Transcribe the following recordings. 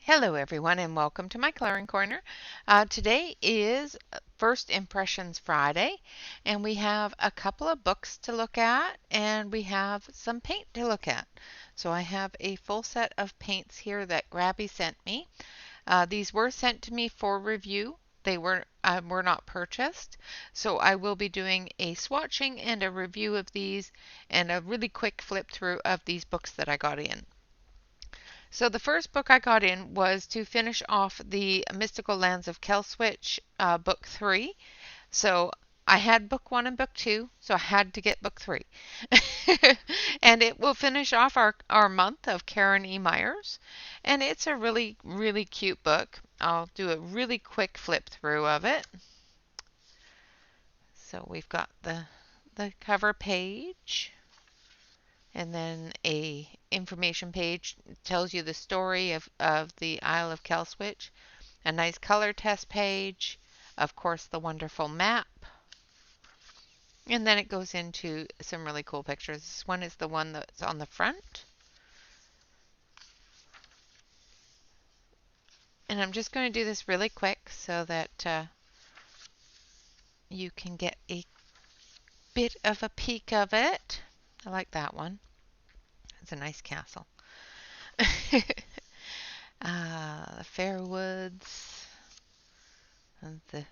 Hello everyone and welcome to my coloring corner. Today is First Impressions Friday and we have a couple of books to look at and we have some paint to look at. So I have a full set of paints here that Grabie sent me. These were sent to me for review. They were not purchased. So I will be doing a swatching and a review of these and a really quick flip through of these books that I got in. So the first book I got in was to finish off the Mystical Lands of Kelswitch, book 3. So I had book 1 and book 2, so I had to get book 3. And it will finish off our month of Karen E. Myers. And it's a really, really cute book. I'll do a really quick flip through of it. So we've got the cover page. And then a information page tells you the story of the Isle of Kelswitch. A nice color test page. Of course, the wonderful map. And then it goes into some really cool pictures. This one is the one that's on the front. And I'm just going to do this really quick so that you can get a bit of a peek of it. I like that one. It's a nice castle. The fair woods, and the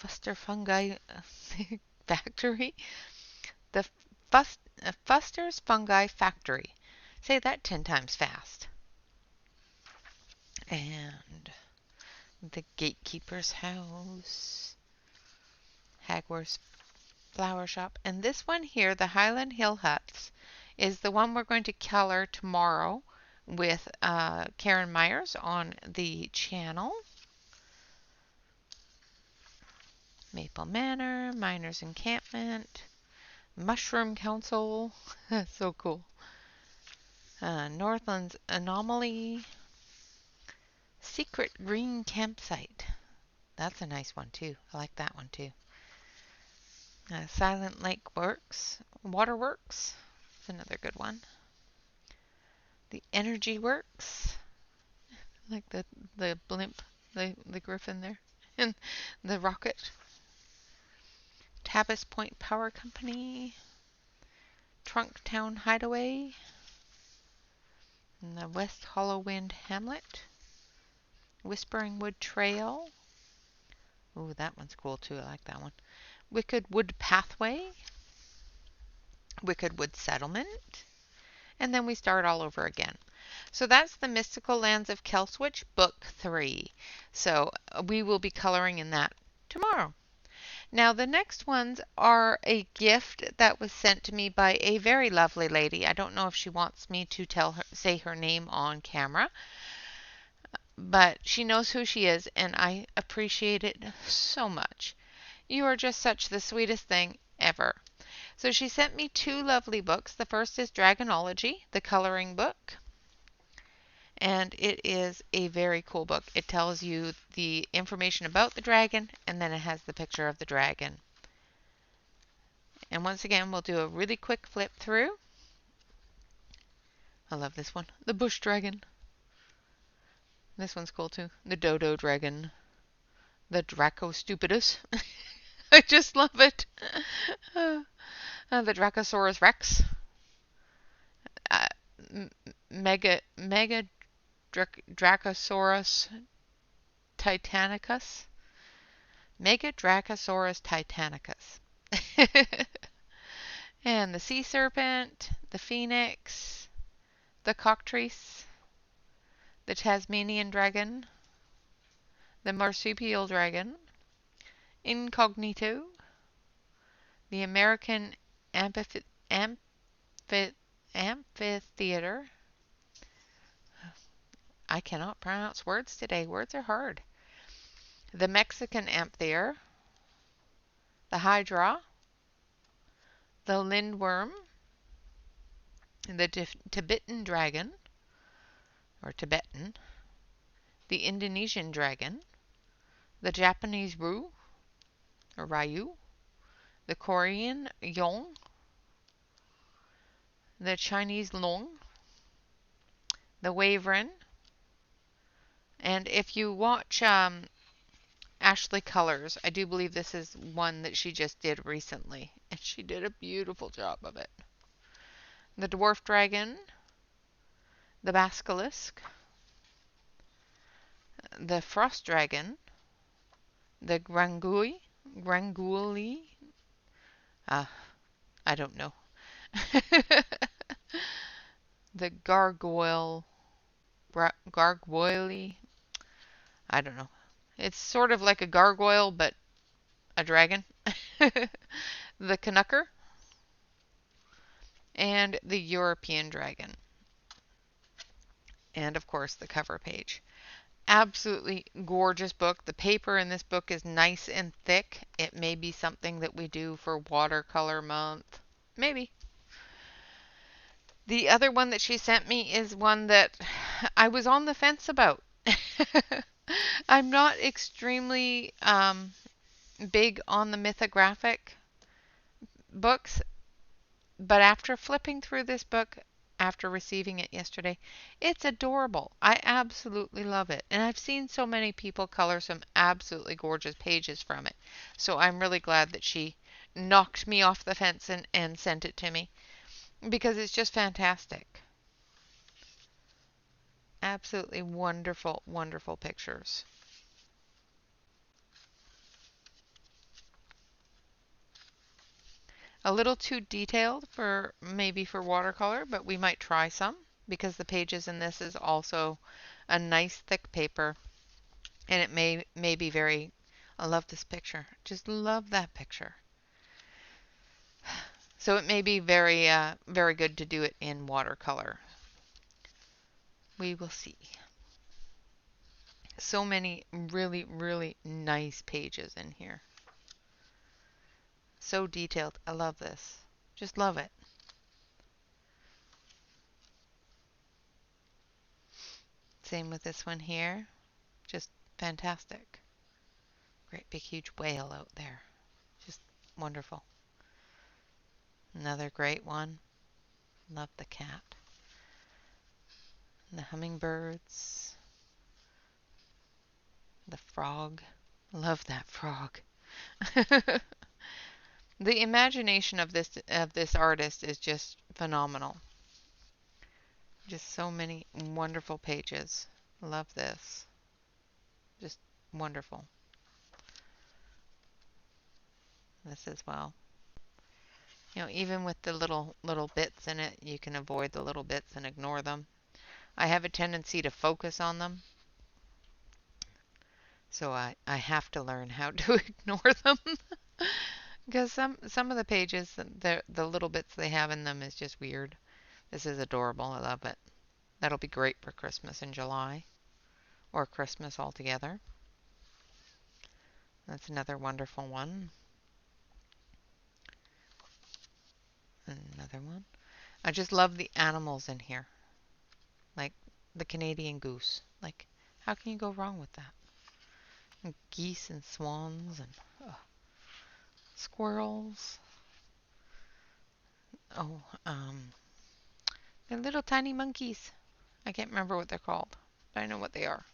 Fuster fungi factory. The Fuster's fungi factory. Say that 10 times fast. And the gatekeeper's house. Hagworth's flower shop. And this one here, the Highland Hill Huts, is the one we're going to color tomorrow with Karen Myers on the channel. Maple Manor, Miners Encampment, Mushroom Council. So cool. Northland's Anomaly. Secret Green Campsite. That's a nice one too. I like that one too. Silent Lake Works. Waterworks. That's another good one. The Energy Works. I like the blimp, the griffin there. And the rocket. Tabbas Point Power Company. Trunk Town Hideaway. And the West Hollow Wind Hamlet. Whispering Wood Trail. Ooh, that one's cool too. I like that one. Wicked Wood Pathway. Wicked Wood Settlement. And then we start all over again. So that's the Mystical Lands of Kelswitch, Book 3. So we will be coloring in that tomorrow. Now the next ones are a gift that was sent to me by a very lovely lady. I don't know if she wants me to say her name on camera, but she knows who she is and I appreciate it so much. You are just such the sweetest thing ever. So she sent me 2 lovely books. The first is Dragonology, the coloring book. And it is a very cool book. It tells you the information about the dragon, and then it has the picture of the dragon. And once again, we'll do a really quick flip through. I love this one. The bush dragon. This one's cool too. The dodo dragon. The Draco stupidus. I just love it. The Dracosaurus rex. Uh, Mega Dracosaurus titanicus. Mega Dracosaurus titanicus. And the sea serpent, the phoenix, the cockatrice, the Tasmanian dragon, the marsupial dragon, incognito, the American amphitheater. I cannot pronounce words today. Words are hard. The Mexican amphitheater, the hydra, the lindworm, the Tibetan dragon, or Tibetan, the Indonesian dragon, the Japanese ryu, or ryu, the Korean yong, the Chinese long, the wyvern, And if you watch Ashley Colors, I do believe this is one that she just did recently, and she did a beautiful job of it. The Dwarf Dragon, the Basilisk, the Frost Dragon, the Granguli, uh, I don't know, the Gargoyle, I don't know. It's sort of like a gargoyle, but a dragon. The Canucker, and the European Dragon. And of course, the cover page. Absolutely gorgeous book. The paper in this book is nice and thick. It may be something that we do for watercolor month. Maybe. The other one that she sent me is one that I was on the fence about. I'm not extremely big on the mythographic books, but after flipping through this book, after receiving it yesterday, it's adorable. I absolutely love it. And I've seen so many people color some absolutely gorgeous pages from it. So I'm really glad that she knocked me off the fence and sent it to me because it's just fantastic. Absolutely wonderful, wonderful pictures. A little too detailed for maybe for watercolor, but we might try some because the pages in this is also a nice thick paper, and it may be very. I love this picture. Just love that picture. So it may be very good to do it in watercolor. We will see. So many really nice pages in here. So detailed. I love this. Just love it. Same with this one here. Just fantastic. Great big huge whale out there. Just wonderful. Another great one. Love the cat. And the hummingbirds. The frog. Love that frog. The imagination of this artist is just phenomenal. Just so many wonderful pages. Love this. Just wonderful. This as well. You know, even with the little bits in it, you can avoid the little bits and ignore them. I have a tendency to focus on them, so I have to learn how to ignore them. Because some of the pages, the little bits they have in them is just weird. This is adorable. I love it. That'll be great for Christmas in July, or Christmas altogether. That's another wonderful one. Another one. I just love the animals in here. Like the Canadian goose. Like, how can you go wrong with that? And geese and swans and squirrels. Oh, they're little tiny monkeys. I can't remember what they're called, but I know what they are.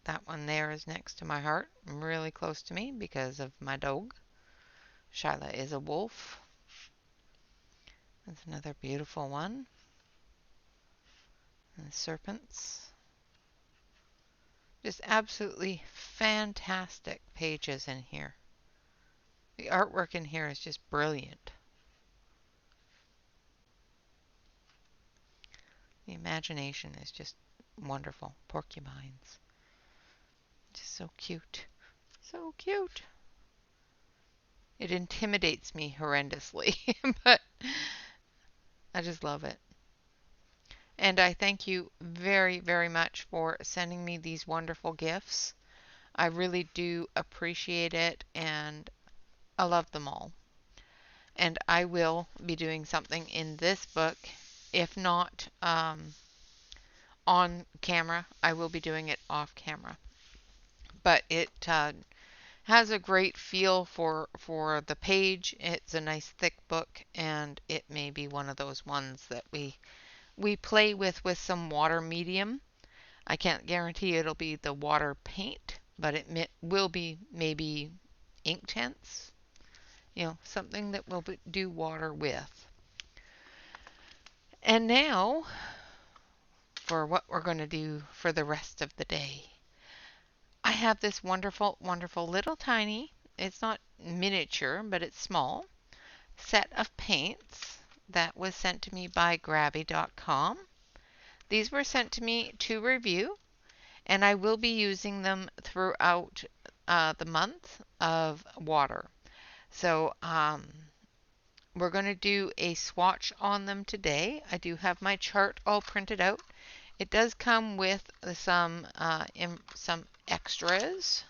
That one there is next to my heart, really close to me because of my dog. Shyla is a wolf. That's another beautiful one. And the serpents. Just absolutely fantastic pages in here. The artwork in here is just brilliant. The imagination is just wonderful. Porcupines. Just so cute. So cute. It intimidates me horrendously, but I just love it. And I thank you very much for sending me these wonderful gifts. I really do appreciate it, and I love them all. And I will be doing something in this book, if not on camera, I will be doing it off camera. But it has a great feel for the page. It's a nice thick book, and it may be one of those ones that we play with some water medium. I can't guarantee it'll be the water paint, but it will be maybe ink tints, something that we'll do water with. And now for what we're going to do for the rest of the day. I have this wonderful, wonderful little tiny, it's not miniature, but it's small, set of paints that was sent to me by Grabie.com. These were sent to me to review, and I will be using them throughout the month of water. So we're going to do a swatch on them today. I do have my chart all printed out. It does come with some extras.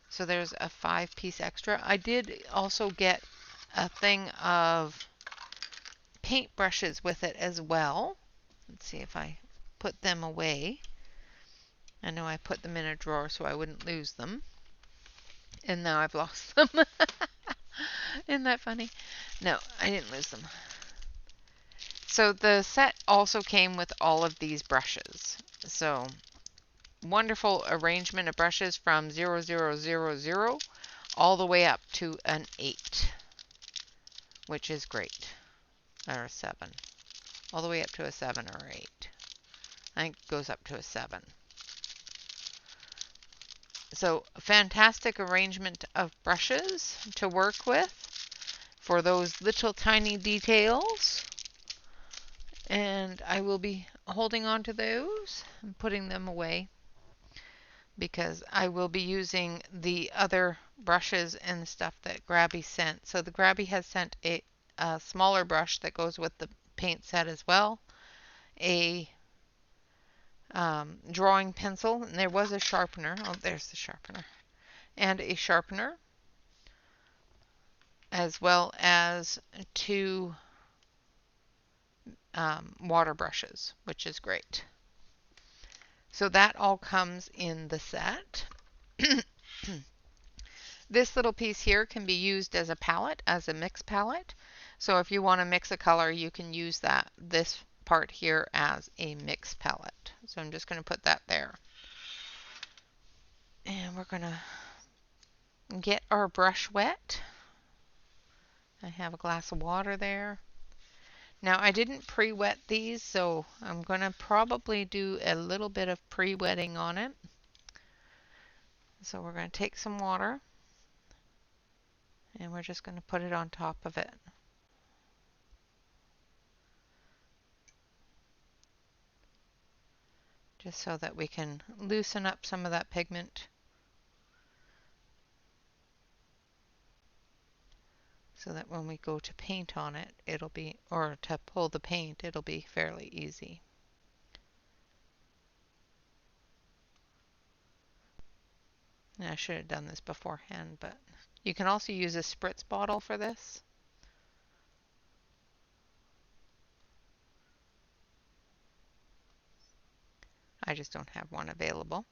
So there's a 5-piece extra. I did also get a thing of paintbrushes with it as well. Let's see if I put them away. I know I put them in a drawer so I wouldn't lose them. And now I've lost them. Isn't that funny? No, I didn't lose them. So the set also came with all of these brushes. So wonderful arrangement of brushes from 0000 all the way up to an 8, which is great. Or a 7. All the way up to a 7 or 8. I think it goes up to a 7. So fantastic arrangement of brushes to work with for those little tiny details. And I will be holding on to those and putting them away because I will be using the other brushes and stuff that Grabie sent. So the Grabie has sent a smaller brush that goes with the paint set as well, a drawing pencil, and there was a sharpener. Oh, there's the sharpener. And a sharpener, as well as 2 water brushes, which is great. So that all comes in the set. This little piece here can be used as a palette, as a mix palette. So if you want to mix a color, you can use this part here as a mix palette. So I'm just going to put that there. And we're going to get our brush wet. I have a glass of water there. Now I didn't pre-wet these, so I'm going to probably do a little bit of pre-wetting on it. So we're going to take some water and we're just going to put it on top of it. Just so that we can loosen up some of that pigment. So that when we go to paint on it, it'll be, or to pull the paint, it'll be fairly easy. I should have done this beforehand, but you can also use a spritz bottle for this. I just don't have one available.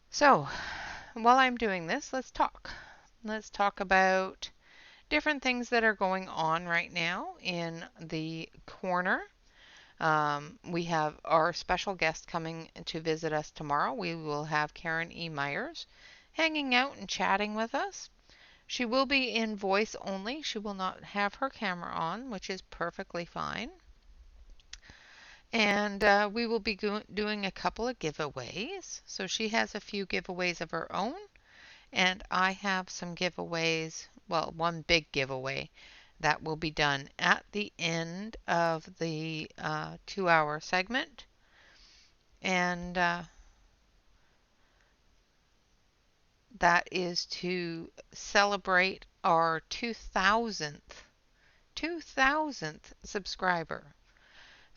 So, while I'm doing this, let's talk. Let's talk about different things that are going on right now in the corner. We have our special guest coming to visit us tomorrow. We will have Karen E. Myers hanging out and chatting with us. She will be in voice only. She will not have her camera on, which is perfectly fine. And we will be doing a couple of giveaways. So she has a few giveaways of her own, and I have some giveaways, well, one big giveaway that will be done at the end of the 2-hour segment. And that is to celebrate our 2000th subscriber.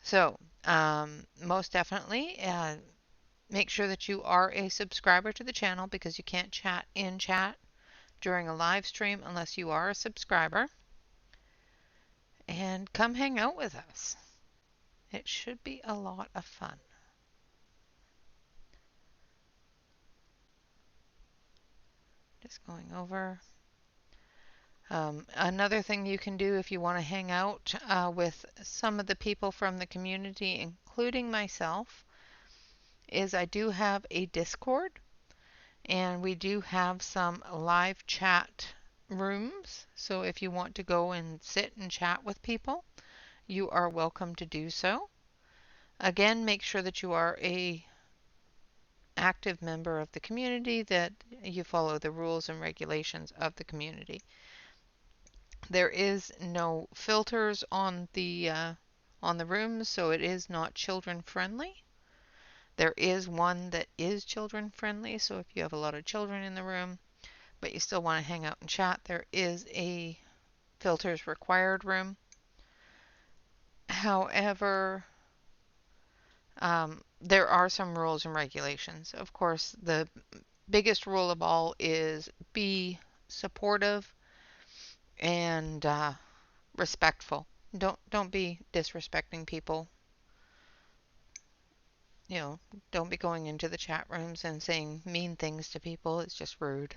So most definitely make sure that you are a subscriber to the channel, because you can't chat in chat during a live stream unless you are a subscriber. And come hang out with us. It should be a lot of fun. Just going over. Another thing you can do if you want to hang out with some of the people from the community, including myself, is I do have a Discord, and we do have some live chat rooms. So if you want to go and sit and chat with people, you are welcome to do so. Again, make sure that you are a active member of the community, that you follow the rules and regulations of the community. There is no filters on the rooms, so it is not children friendly. There is one that is children friendly, so if you have a lot of children in the room, but you still want to hang out and chat, there is a filters required room. However, there are some rules and regulations. Of course, the biggest rule of all is be supportive and respectful. Don't be disrespecting people. You know, don't be going into the chat rooms and saying mean things to people. It's just rude,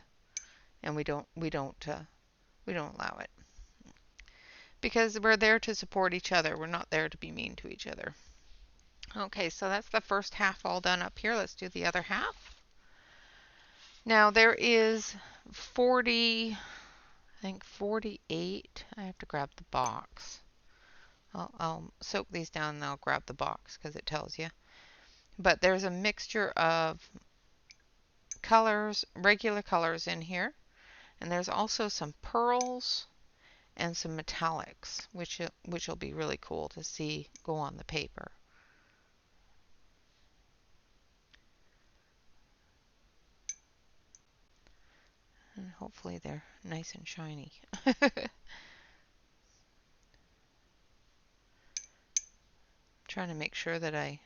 and we don't allow it, because we're there to support each other. We're not there to be mean to each other. Okay, so that's the first half all done up here. Let's do the other half. Now there is 40, I think 48. I have to grab the box. I'll soak these down and I'll grab the box because it tells you. But there's a mixture of colors, regular colors in here, and there's also some pearls and some metallics, which will be really cool to see go on the paper. And hopefully they're nice and shiny. Trying to make sure that I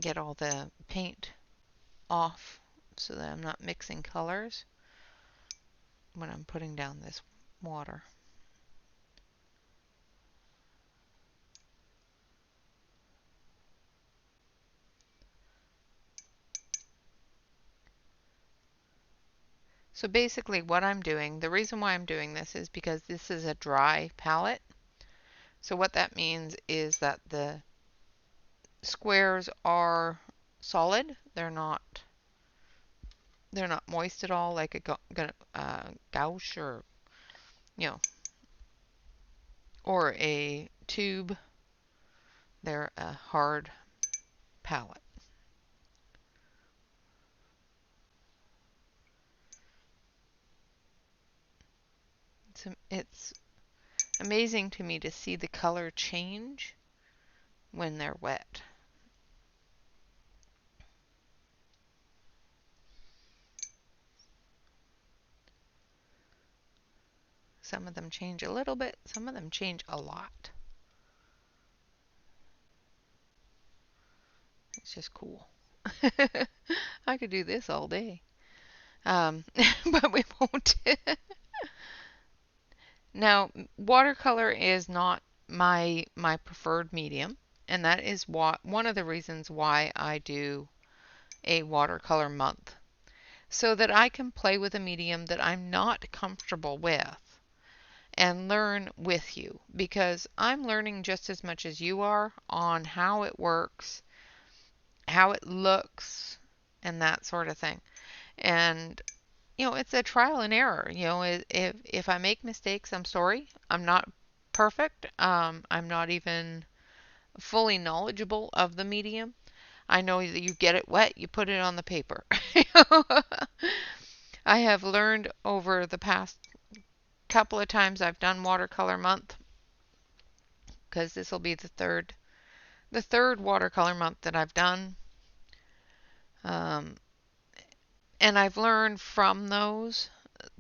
get all the paint off so that I'm not mixing colors when I'm putting down this water. So basically what I'm doing, the reason why I'm doing this is because this is a dry palette. So what that means is that the squares are solid. They're not moist at all like a gouache or, you know, or a tube. They're a hard palette. It's amazing to me to see the color change when they're wet. Some of them change a little bit, some of them change a lot. It's just cool. I could do this all day, but we won't. Now, watercolor is not my preferred medium, and that is one of the reasons why I do a watercolor month, so that I can play with a medium that I'm not comfortable with and learn with you, because I'm learning just as much as you are on how it works, how it looks, and that sort of thing. And you know, it's a trial and error. You know, if I make mistakes, I'm sorry. I'm not perfect. I'm not even fully knowledgeable of the medium. I know that you get it wet, you put it on the paper. I have learned over the past couple of times I've done watercolor month, because this will be the third watercolor month that I've done. And I've learned from those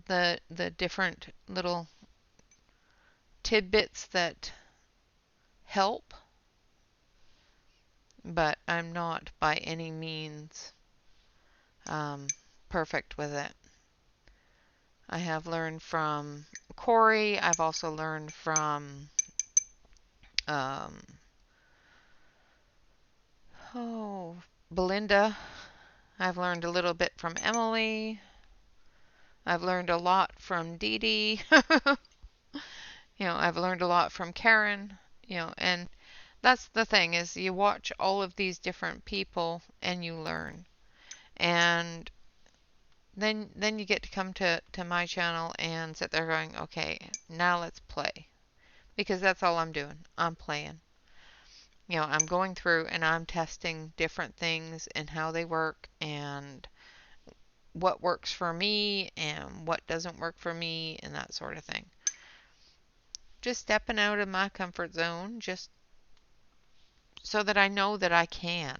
the different little tidbits that help, but I'm not by any means perfect with it. I have learned from Corey. I've also learned from Belinda. I've learned a little bit from Emily. I've learned a lot from Dee Dee. I've learned a lot from Karen, and that's the thing is you watch all of these different people and you learn. And then you get to come to my channel and sit there going, okay, now let's play. Because that's all I'm doing. I'm playing. I'm going through and I'm testing different things and how they work and what works for me and what doesn't work for me and that sort of thing. Just stepping out of my comfort zone just so that I know that I can.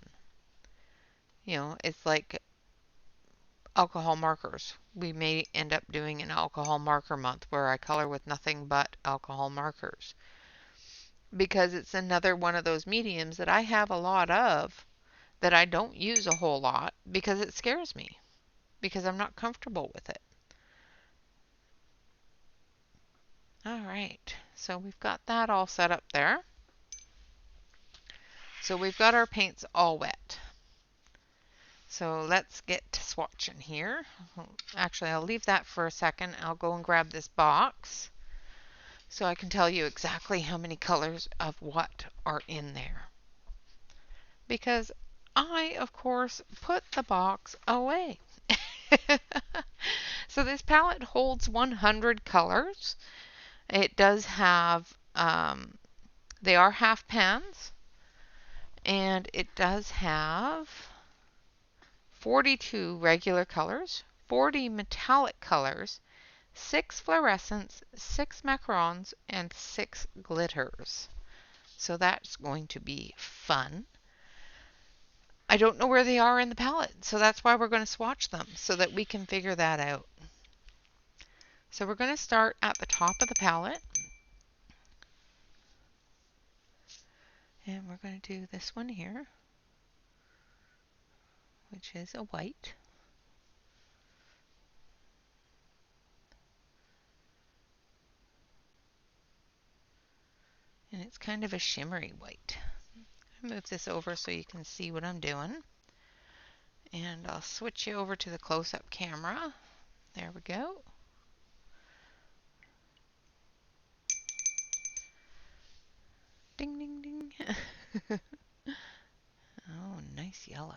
It's like alcohol markers. We may end up doing an alcohol marker month where I color with nothing but alcohol markers. Because it's another one of those mediums that I have a lot of that I don't use a whole lot because it scares me. Because I'm not comfortable with it. Alright, so we've got that all set up there. So we've got our paints all wet. So let's get to swatching here. Actually, I'll leave that for a second. I'll go and grab this box so I can tell you exactly how many colors of what are in there. Because I, of course, put the box away. So this palette holds 100 colors. It does have, they are half pans, and it does have 42 regular colors, 40 metallic colors, 6 fluorescents, 6 macarons, and 6 glitters. So that's going to be fun. I don't know where they are in the palette, so that's why we're going to swatch them so that we can figure that out. So we're going to start at the top of the palette. And we're going to do this one here, which is a white. And it's kind of a shimmery white. I'll move this over so you can see what I'm doing. And I'll switch you over to the close-up camera. There we go. Ding, ding, ding. Oh, nice yellow.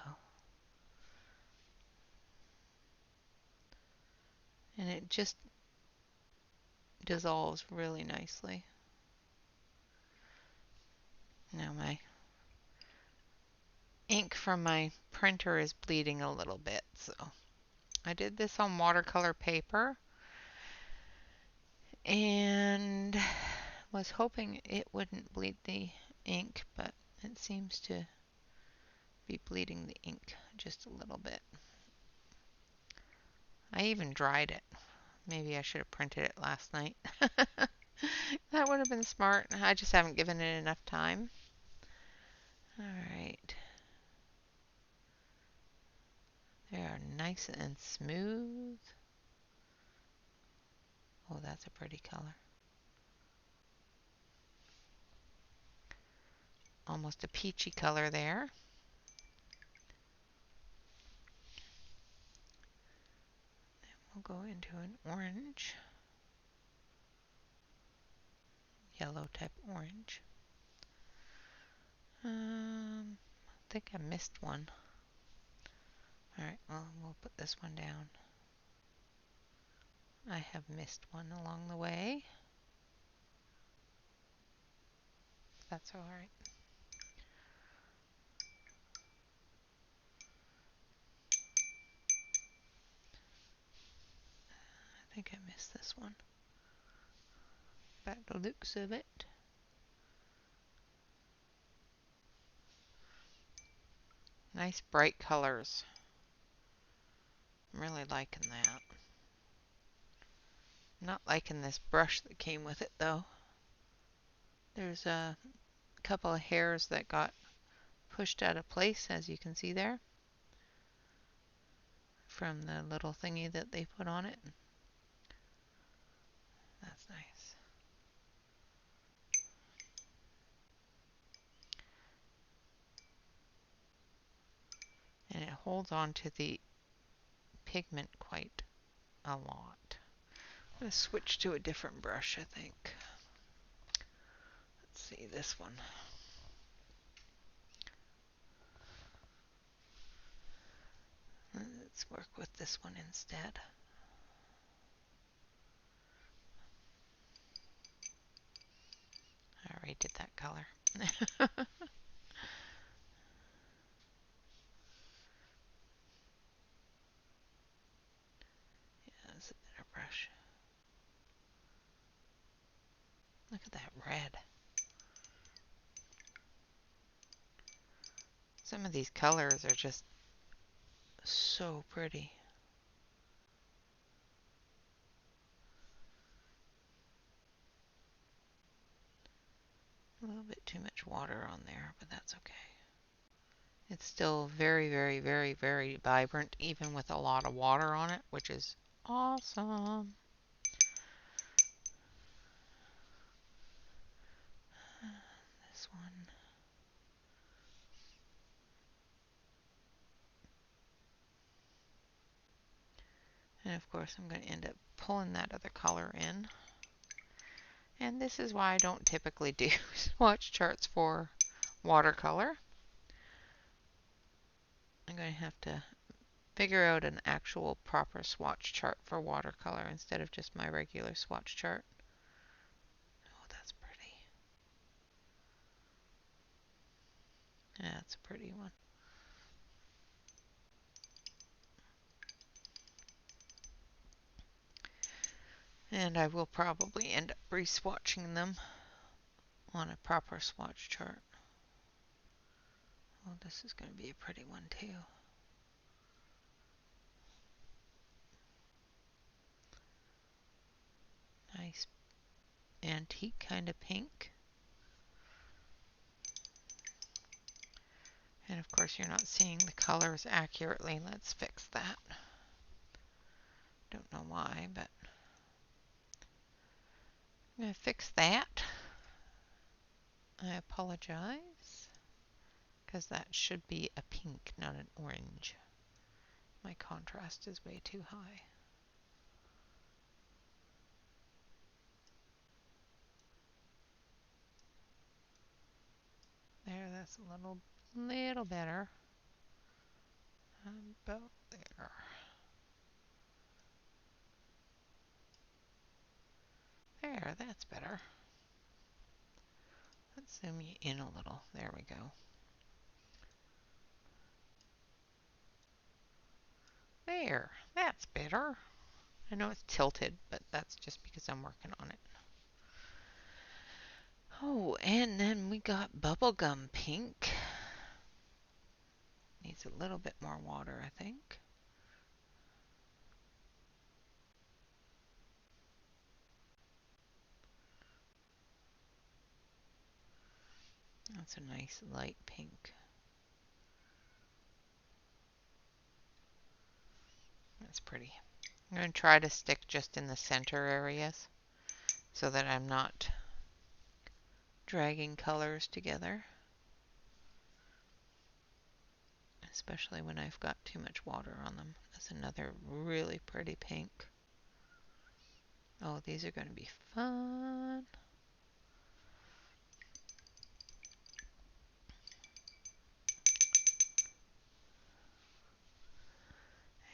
And it just dissolves really nicely. Now my ink from my printer is bleeding a little bit, so I did this on watercolor paper and was hoping it wouldn't bleed the ink, but it seems to be bleeding the ink just a little bit. I even dried it. Maybe I should have printed it last night. That would have been smart. I just haven't given it enough time. Alright. They are nice and smooth. Oh, that's a pretty color. Almost a peachy color there. Then we'll go into an orange. Yellow type orange. I think I missed one. Alright, well, we'll put this one down. I have missed one along the way. That's alright. I think I missed this one. By the looks of it. Nice bright colors. I'm really liking that. Not liking this brush that came with it though. There's a couple of hairs that got pushed out of place, as you can see there, from the little thingy that they put on it. That's nice. And it holds on to the pigment quite a lot. I'm going to switch to a different brush, I think. Let's see, this one. Let's work with this one instead. I already did that color. Yeah, that's a better brush. Look at that red. Some of these colors are just so pretty. A little bit too much water on there, but that's okay. It's still very, very, very, very vibrant, even with a lot of water on it, which is awesome. This one. And of course, I'm going to end up pulling that other color in. And this is why I don't typically do swatch charts for watercolor. I'm going to have to figure out an actual proper swatch chart for watercolor instead of just my regular swatch chart. Oh, that's pretty. Yeah, that's a pretty one. And I will probably end up re-swatching them on a proper swatch chart. Oh, this is going to be a pretty one too. Nice antique kind of pink. And of course you're not seeing the colors accurately. Let's fix that. Don't know why, but I'm going to fix that. I apologize, because that should be a pink, not an orange. My contrast is way too high. There, that's a little better. About there. There, that's better. Let's zoom you in a little. There we go. There, that's better. I know it's tilted, but that's just because I'm working on it. Oh, and then we got bubblegum pink. Needs a little bit more water, I think. That's a nice light pink. That's pretty. I'm going to try to stick just in the center areas so that I'm not dragging colors together, especially when I've got too much water on them. That's another really pretty pink. Oh, these are going to be fun.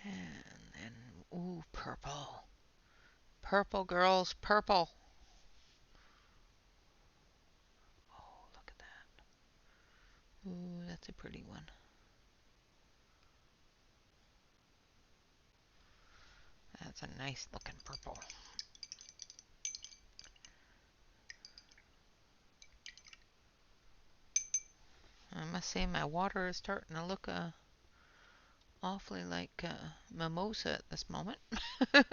And then, ooh, purple. Purple, girls, purple. Oh, look at that. Ooh, that's a pretty one. That's a nice looking purple. I must say my water is starting to look awfully like mimosa at this moment. Oh, that's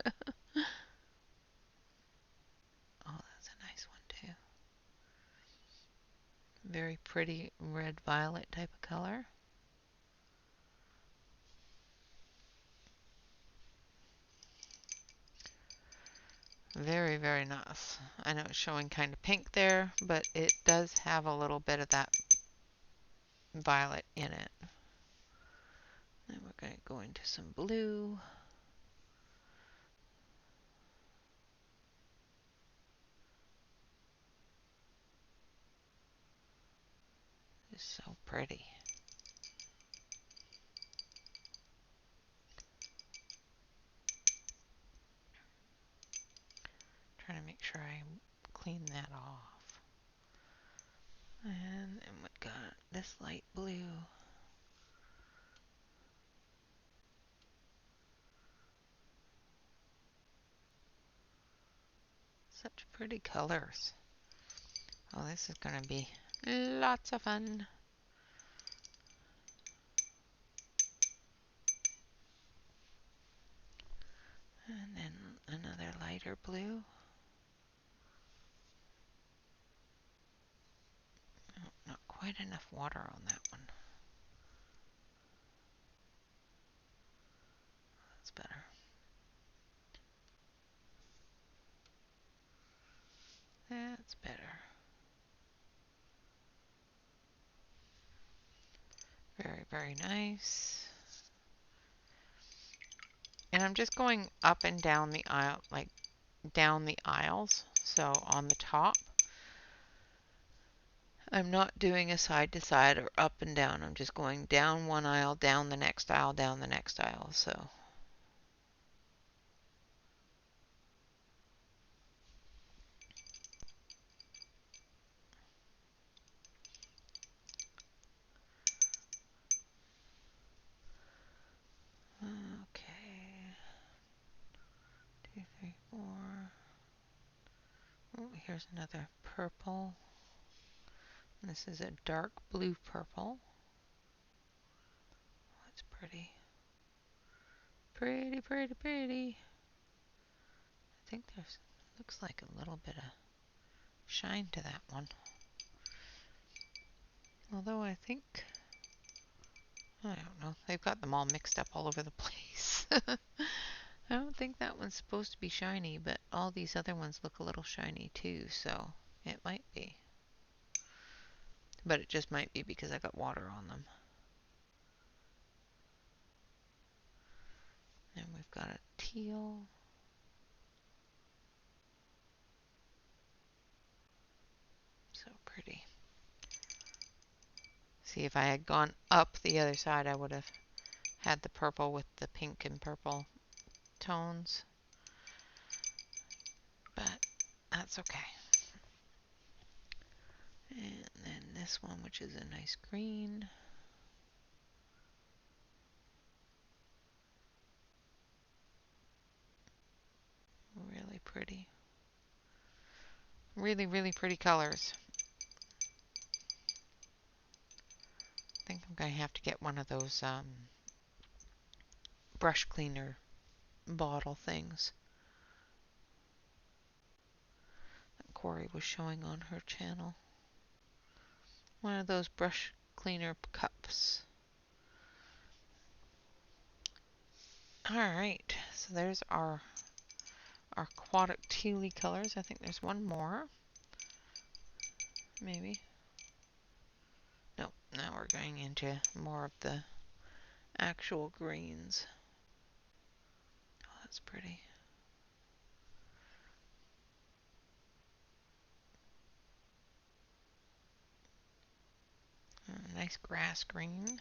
a nice one too. Very pretty red violet type of color. Very, very nice. I know it's showing kind of pink there, but it does have a little bit of that violet in it. Then we're going to go into some blue. pretty. Trying to make sure I clean that off. And then we got this light blue. Such pretty colors. Oh, this is going to be lots of fun. And then another lighter blue. Oh, not quite enough water on that one. That's better. That's better. Very, very nice. And I'm just going up and down the aisle, like down the aisles. So on the top, I'm not doing a side to side or up and down. I'm just going down one aisle, down the next aisle, down the next aisle. So okay. 2, 3, 4. Oh, here's another purple. This is a dark blue purple. That's pretty. Pretty, pretty, pretty. I think there's, looks like a little bit of shine to that one. Although I think, I don't know, they've got them all mixed up all over the place. I don't think that one's supposed to be shiny, but all these other ones look a little shiny too, so it might be. But it just might be because I got water on them. And we've got a teal. So pretty. See, if I had gone up the other side, I would have had the purple with the pink and purple tones. But that's okay. And then this one, which is a nice green. Really pretty. Really, really pretty colors. I think I'm going to have to get one of those brush cleaner bottle things that Corey was showing on her channel. One of those brush cleaner cups. Alright, so there's our aquatic tealy colors. I think there's one more. Maybe. Nope, now we're going into more of the actual greens. Oh, that's pretty. Nice grass green.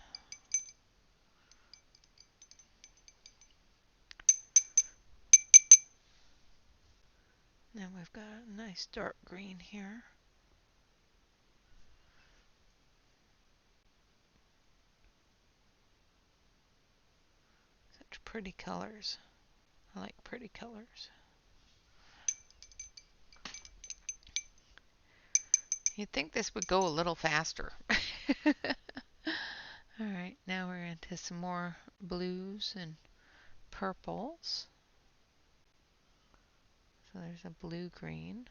Then we've got a nice dark green here. Such pretty colors. I like pretty colors. You'd think this would go a little faster. Alright, now we're into some more blues and purples. So there's a blue-green.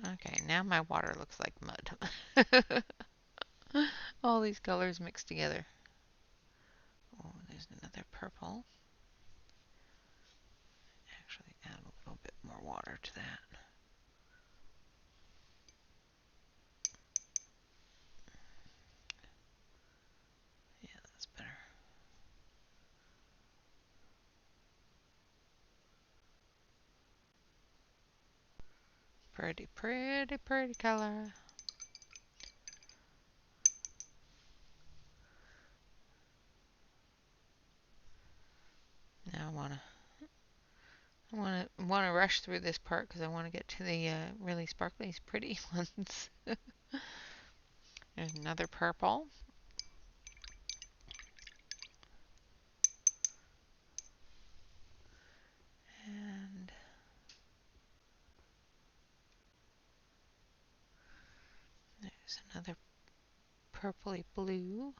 Okay, now my water looks like mud. All these colors mixed together. Oh, there's another purple. Actually, add a little bit more water to that. Yeah, that's better. Pretty, pretty, pretty color. Now I want to rush through this part because I want to get to the really sparkly, pretty ones. There's another purple. And there's another purpley blue.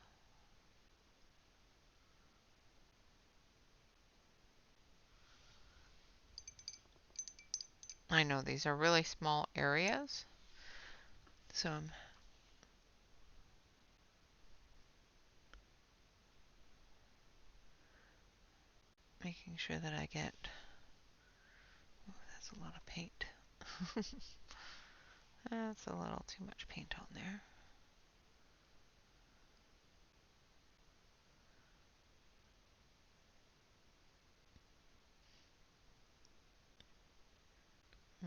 I know these are really small areas, so I'm making sure that I get, oh, that's a lot of paint. That's a little too much paint on there.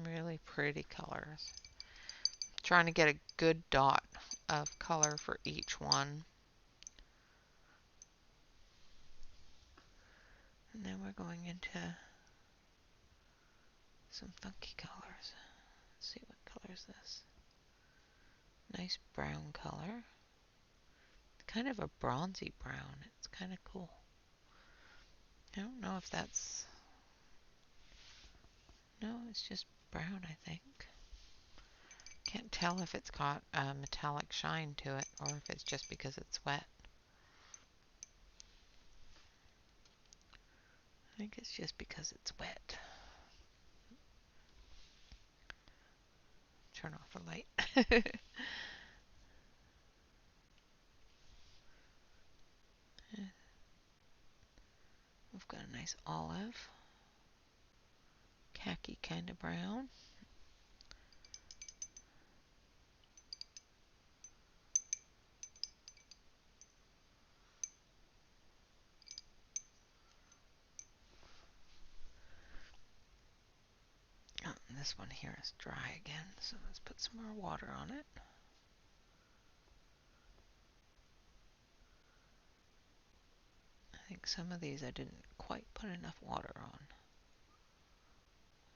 Really pretty colors. Trying to get a good dot of color for each one. And then we're going into some funky colors. Let's see, what color is this? Nice brown color. Kind of a bronzy brown. It's kind of cool. I don't know if that's... No, it's just brown, I think. Can't tell if it's got a metallic shine to it or if it's just because it's wet. I think it's just because it's wet. Turn off the light. We've got a nice olive, khaki kind of brown. Oh, and this one here is dry again, so let's put some more water on it. I think some of these I didn't quite put enough water on.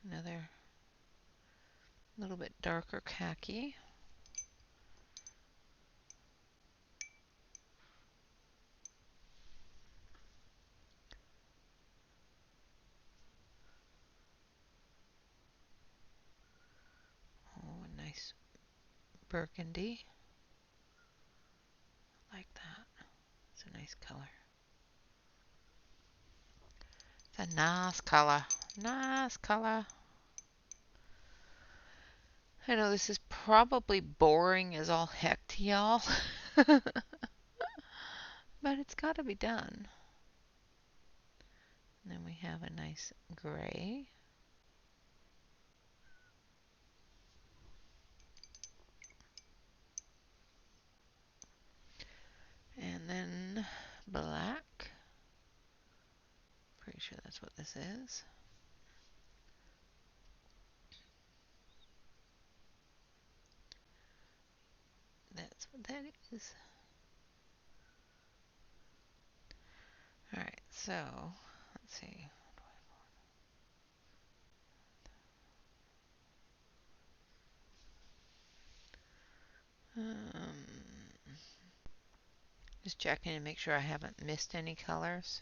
Another little bit darker khaki. Oh, a nice burgundy. Like that. It's a nice color. It's a nice color. Nice color. I know this is probably boring as all heck to y'all. But it's got to be done. And then we have a nice gray. And then black. Pretty sure that's what this is. That's what that is. Alright, so let's see. Just checking to make sure I haven't missed any colors.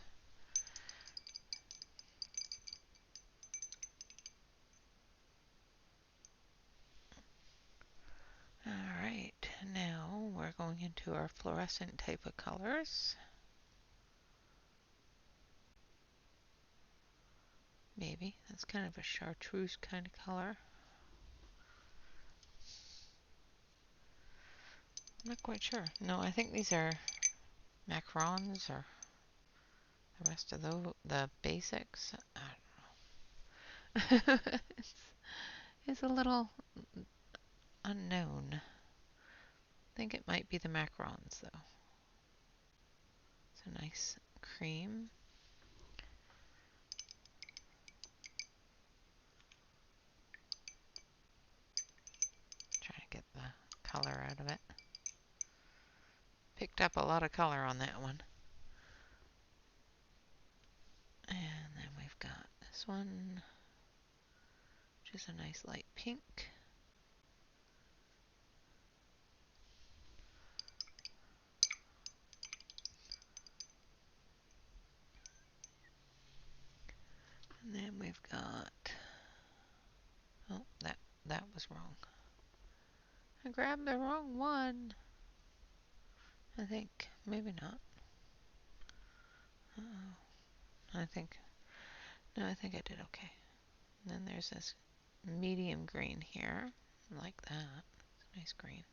Alright, now we're going into our fluorescent type of colors. Maybe. That's kind of a chartreuse kind of color. I'm not quite sure. No, I think these are macarons or the rest of the basics. I don't know. it's a little unknown. I think it might be the macarons though. It's a nice cream. color out of it. Picked up a lot of color on that one. And then we've got this one, which is a nice light pink. And then we've got, oh, that was wrong. I grabbed the wrong one. I think, maybe not. Uh-oh. No, I think I did okay. And then there's this medium green here. I like that. It's a nice green.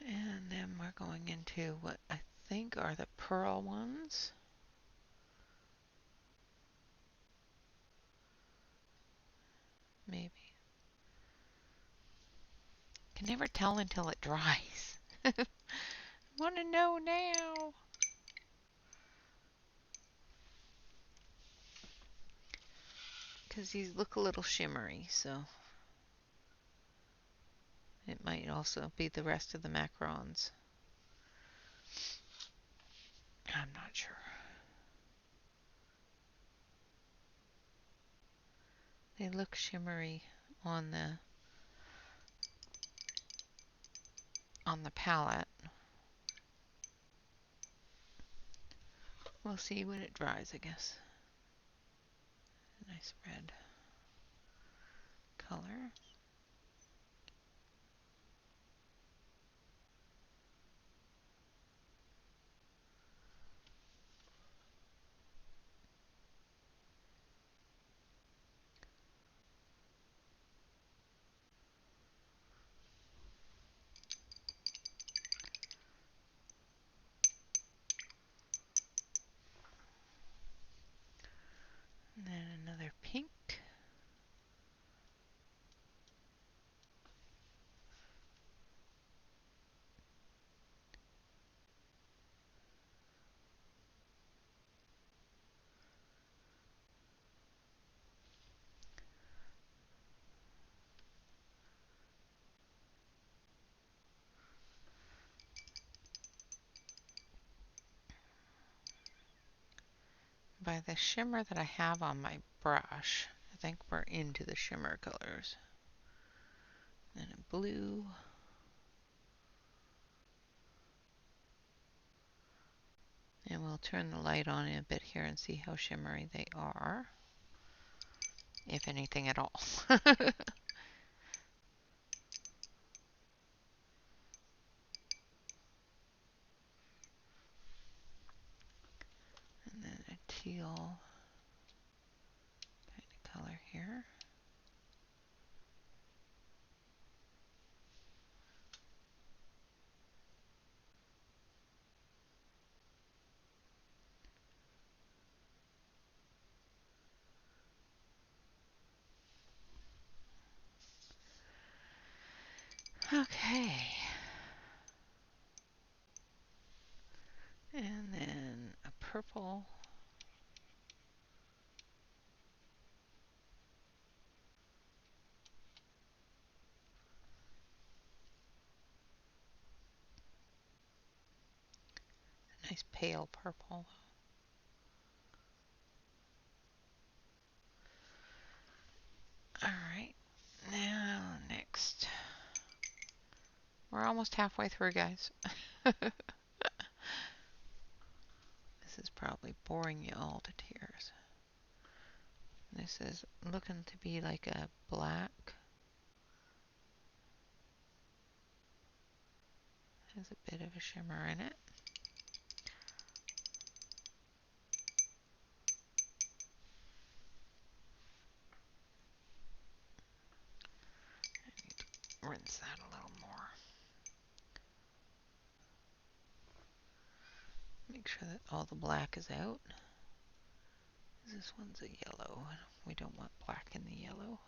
And then we're going into what I think are the pearl ones. Maybe. Can never tell until it dries. Want to know now. Because these look a little shimmery, so it might also be the rest of the macarons. I'm not sure. They look shimmery on the palette. We'll see when it dries, I guess. Nice red color. And then another pink. By the shimmer that I have on my brush, I think we're into the shimmer colors. Then a blue. And we'll turn the light on in a bit here and see how shimmery they are. If anything at all. And then a teal kind of color here. Okay. And then a purple. Nice pale purple. Alright, now next. We're almost halfway through, guys. This is probably boring you all to tears. This is looking to be like a black. Has a bit of a shimmer in it. I need to rinse that a little more. Make sure that all the black is out. This one's a yellow. We don't want black in the yellow.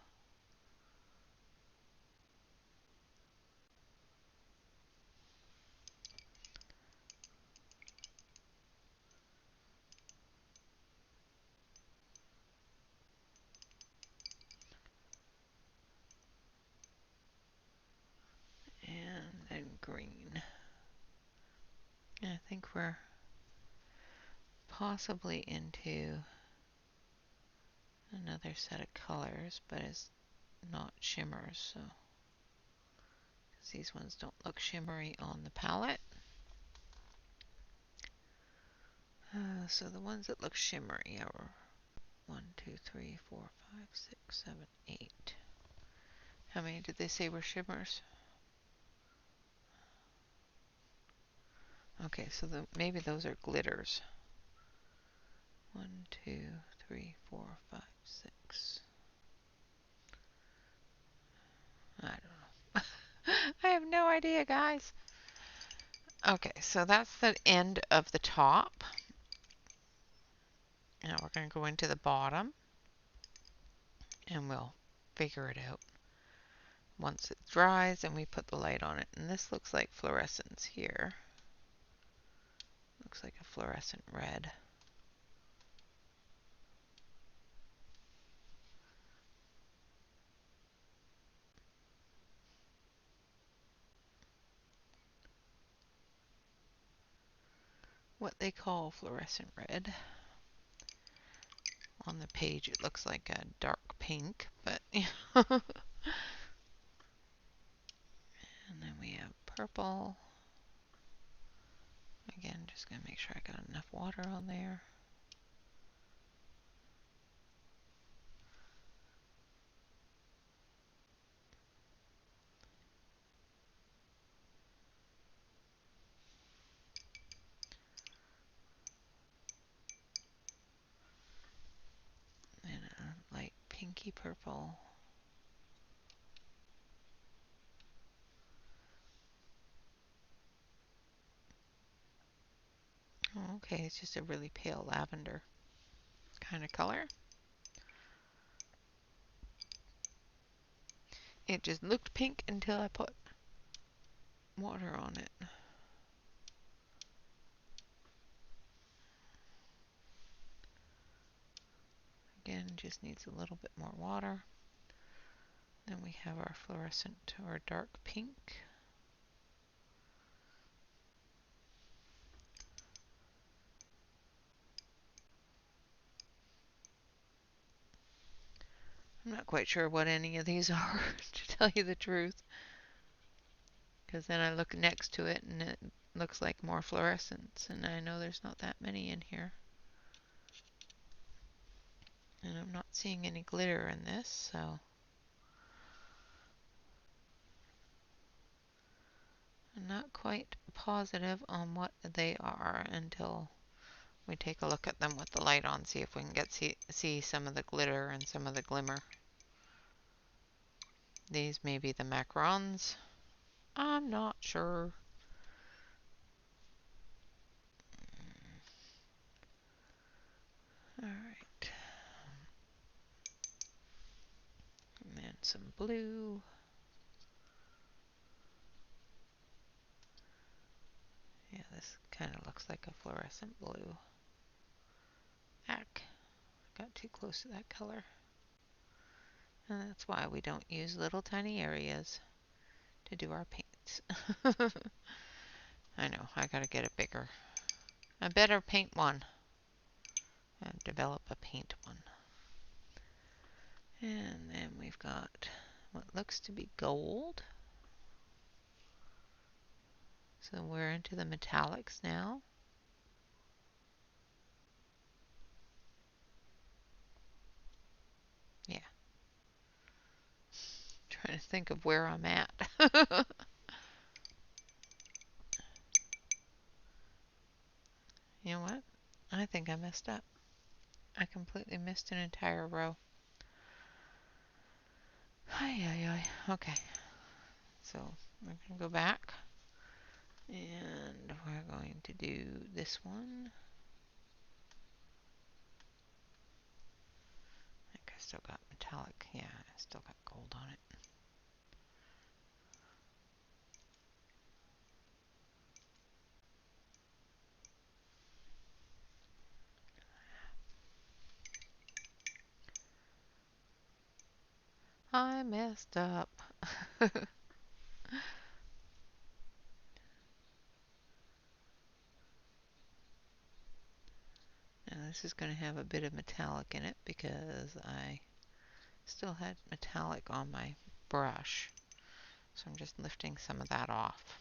green. And I think we're possibly into another set of colors, but it's not shimmers, so these ones don't look shimmery on the palette. So the ones that look shimmery are 1, 2, 3, 4, 5, 6, 7, 8. How many did they say were shimmers? Okay, so maybe those are glitters. 1, 2, 3, 4, 5, 6. I don't know. I have no idea, guys. Okay, so that's the end of the top. Now we're going to go into the bottom and we'll figure it out once it dries and we put the light on it. And this looks like fluorescence here. Looks like a fluorescent red. What they call fluorescent red. On the page it looks like a dark pink, but and then we have purple. Again, just going to make sure I got enough water on there. And a light pinky purple. Okay, it's just a really pale lavender kind of color. It just looked pink until I put water on it. Again, just needs a little bit more water. Then we have our fluorescent or dark pink. I'm not quite sure what any of these are, to tell you the truth. Because then I look next to it and it looks like more fluorescence, and I know there's not that many in here. And I'm not seeing any glitter in this, so I'm not quite positive on what they are until we take a look at them with the light on, see if we can see some of the glitter and some of the glimmer. These may be the macarons. I'm not sure. Alright. And then some blue. Yeah, this kind of looks like a fluorescent blue. Heck, got too close to that color. And that's why we don't use little tiny areas to do our paints. I know, I gotta get a better paint one. And develop a paint one. And then we've got what looks to be gold. So we're into the metallics now. Yeah. Trying to think of where I'm at. You know what? I think I messed up. I completely missed an entire row. Okay. So we're going to go back. And we're going to do this one. I think I still got metallic. Yeah, I still got gold on it. I messed up. This is going to have a bit of metallic in it because I still had metallic on my brush. So I'm just lifting some of that off.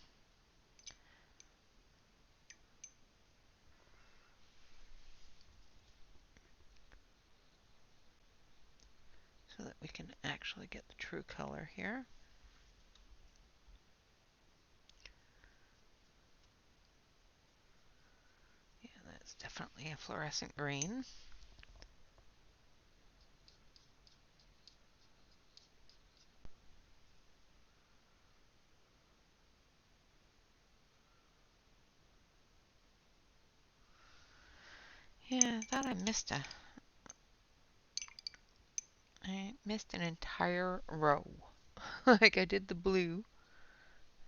So that we can actually get the true color here. Yeah, that's definitely a fluorescent green. Yeah, I thought I missed an entire row. Like I did the blue,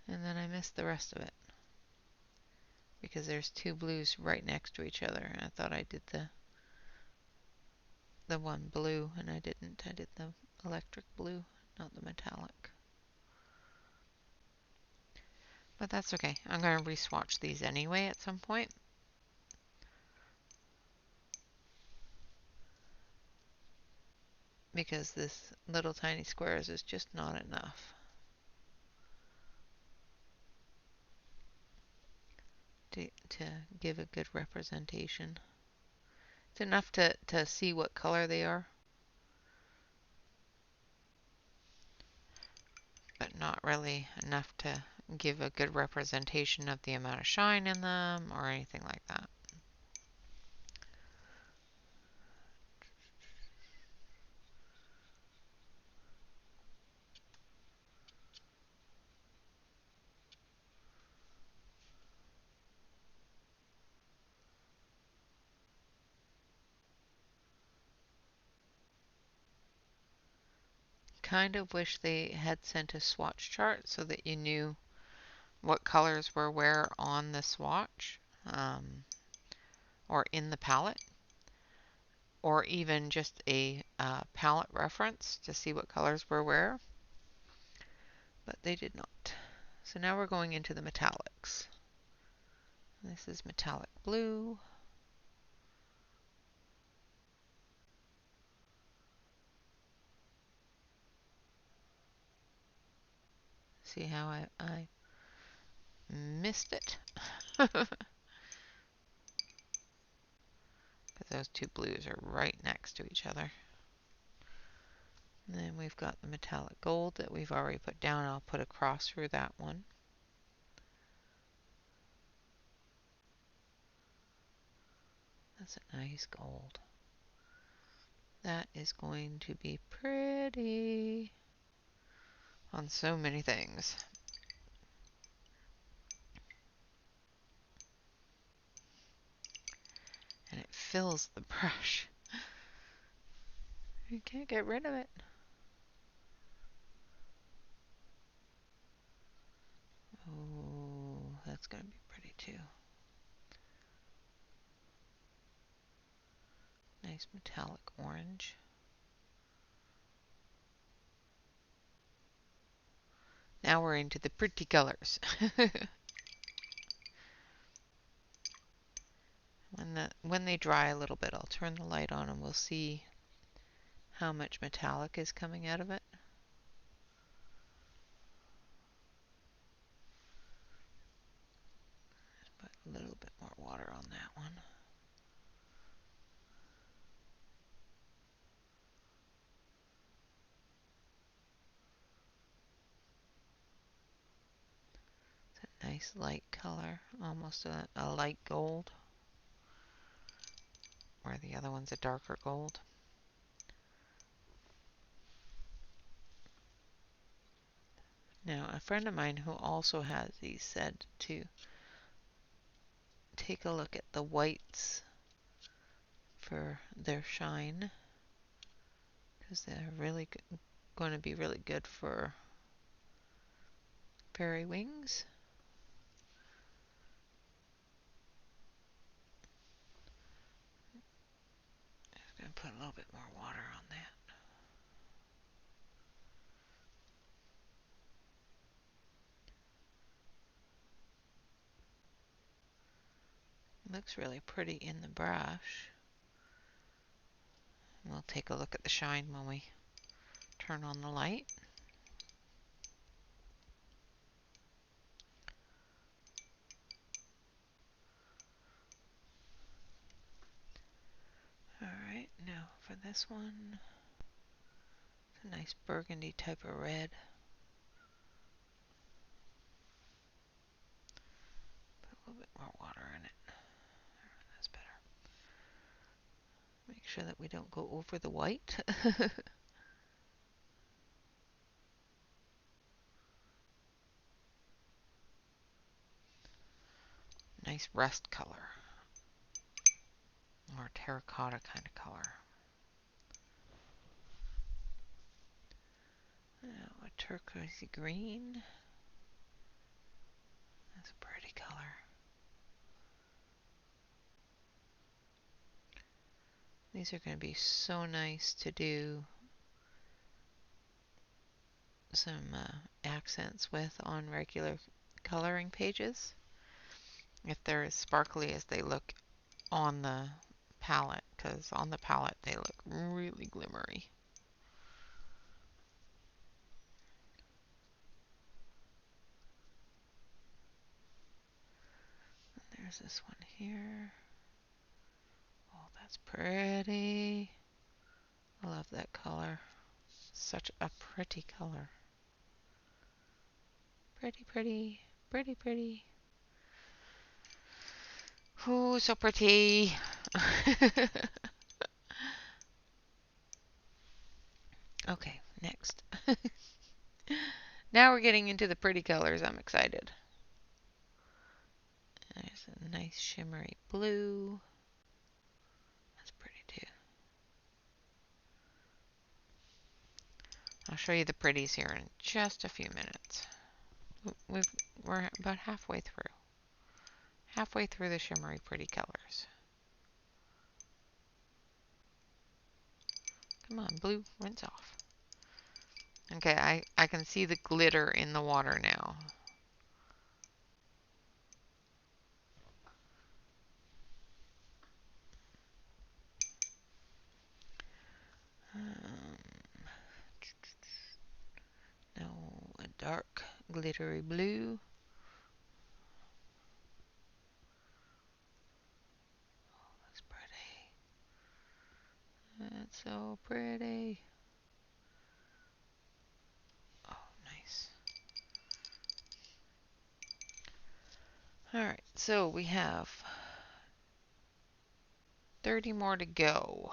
and then I missed the rest of it. Because there's two blues right next to each other, and I thought I did the one blue, and I didn't. I did the electric blue, not the metallic. But that's okay. I'm going to re-swatch these anyway at some point. Because this little tiny squares is just not enough to give a good representation. It's enough to see what color they are, but not really enough to give a good representation of the amount of shine in them or anything like that. Kind of wish they had sent a swatch chart so that you knew what colors were where on the swatch, or in the palette, or even just a palette reference to see what colors were where, but they did not. So now we're going into the metallics. This is metallic blue. See how I missed it? Because those two blues are right next to each other. And then we've got the metallic gold that we've already put down. I'll put a cross through that one. That's a nice gold. That is going to be pretty on so many things. And it fills the brush. You can't get rid of it. Oh, that's going to be pretty too. Nice metallic orange. Now we're into the pretty colors. When they dry a little bit, I'll turn the light on and we'll see how much metallic is coming out of it. Put a little bit more water on that one. It's a nice light color, almost a light gold, where the other one's a darker gold. Now, a friend of mine who also has these said to take a look at the whites for their shine, because they're really going to be really good for fairy wings. Just going to put a little bit more water on that. Looks really pretty in the brush. We'll take a look at the shine when we turn on the light. Alright, now for this one, it's a nice burgundy type of red. Put a little bit more water in it. That's better. Make sure that we don't go over the white. Nice rust color, or terracotta kind of color. Now a turquoisey green. That's a pretty color. These are going to be so nice to do some accents with on regular coloring pages, if they're as sparkly as they look on the palette, because on the palette they look really glimmery. And there's this one here. Oh, that's pretty. I love that color. Such a pretty color. Pretty, pretty, pretty, pretty. Ooh, so pretty. Okay, next. Now we're getting into the pretty colors. I'm excited. There's a nice shimmery blue. That's pretty too. I'll show you the pretties here in just a few minutes. We're about halfway through. Halfway through the shimmery pretty colors. Come on, blue, rinse off. Okay, I can see the glitter in the water now. Now a dark glittery blue. Oh, that's pretty. That's so pretty. Oh, nice. Alright, so we have 30 more to go.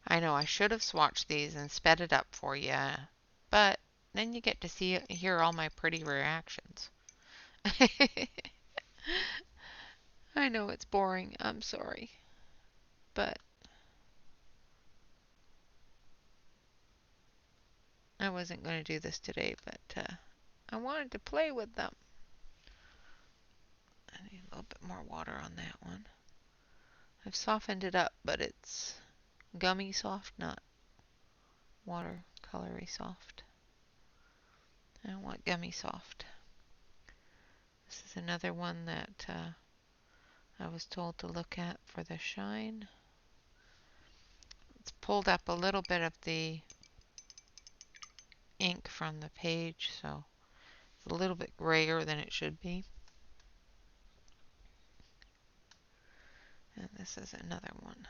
I know I should have swatched these and sped it up for you, but then you get to hear all my pretty reactions. I know it's boring, I'm sorry, but I wasn't going to do this today, but I wanted to play with them. I need a little bit more water on that one. I've softened it up, but it's gummy soft, not watercolory soft. I don't want gummy soft. This is another one that I was told to look at for the shine. It's pulled up a little bit of the ink from the page, so it's a little bit grayer than it should be. And this is another one.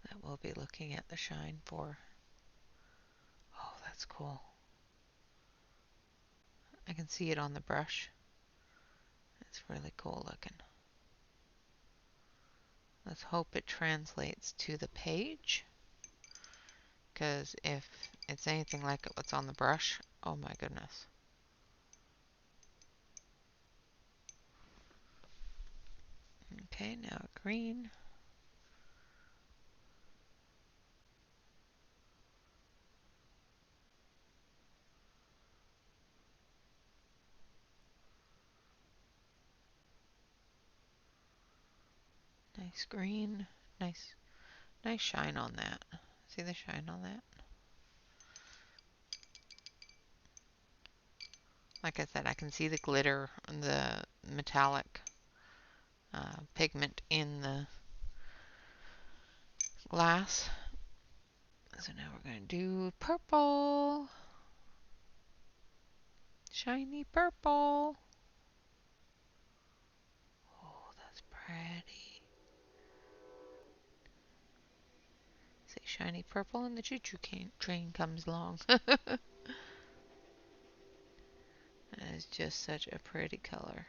That we'll be looking at the shine for. Oh, that's cool. I can see it on the brush. It's really cool looking. Let's hope it translates to the page, because if it's anything like what's on the brush, oh my goodness. Okay, now green. Nice green. Nice shine on that. See the shine on that? Like I said, I can see the glitter and the metallic pigment in the glass. So now we're going to do purple. Shiny purple. Oh, that's pretty. Say shiny purple and the choo-choo train comes along. That is just such a pretty color.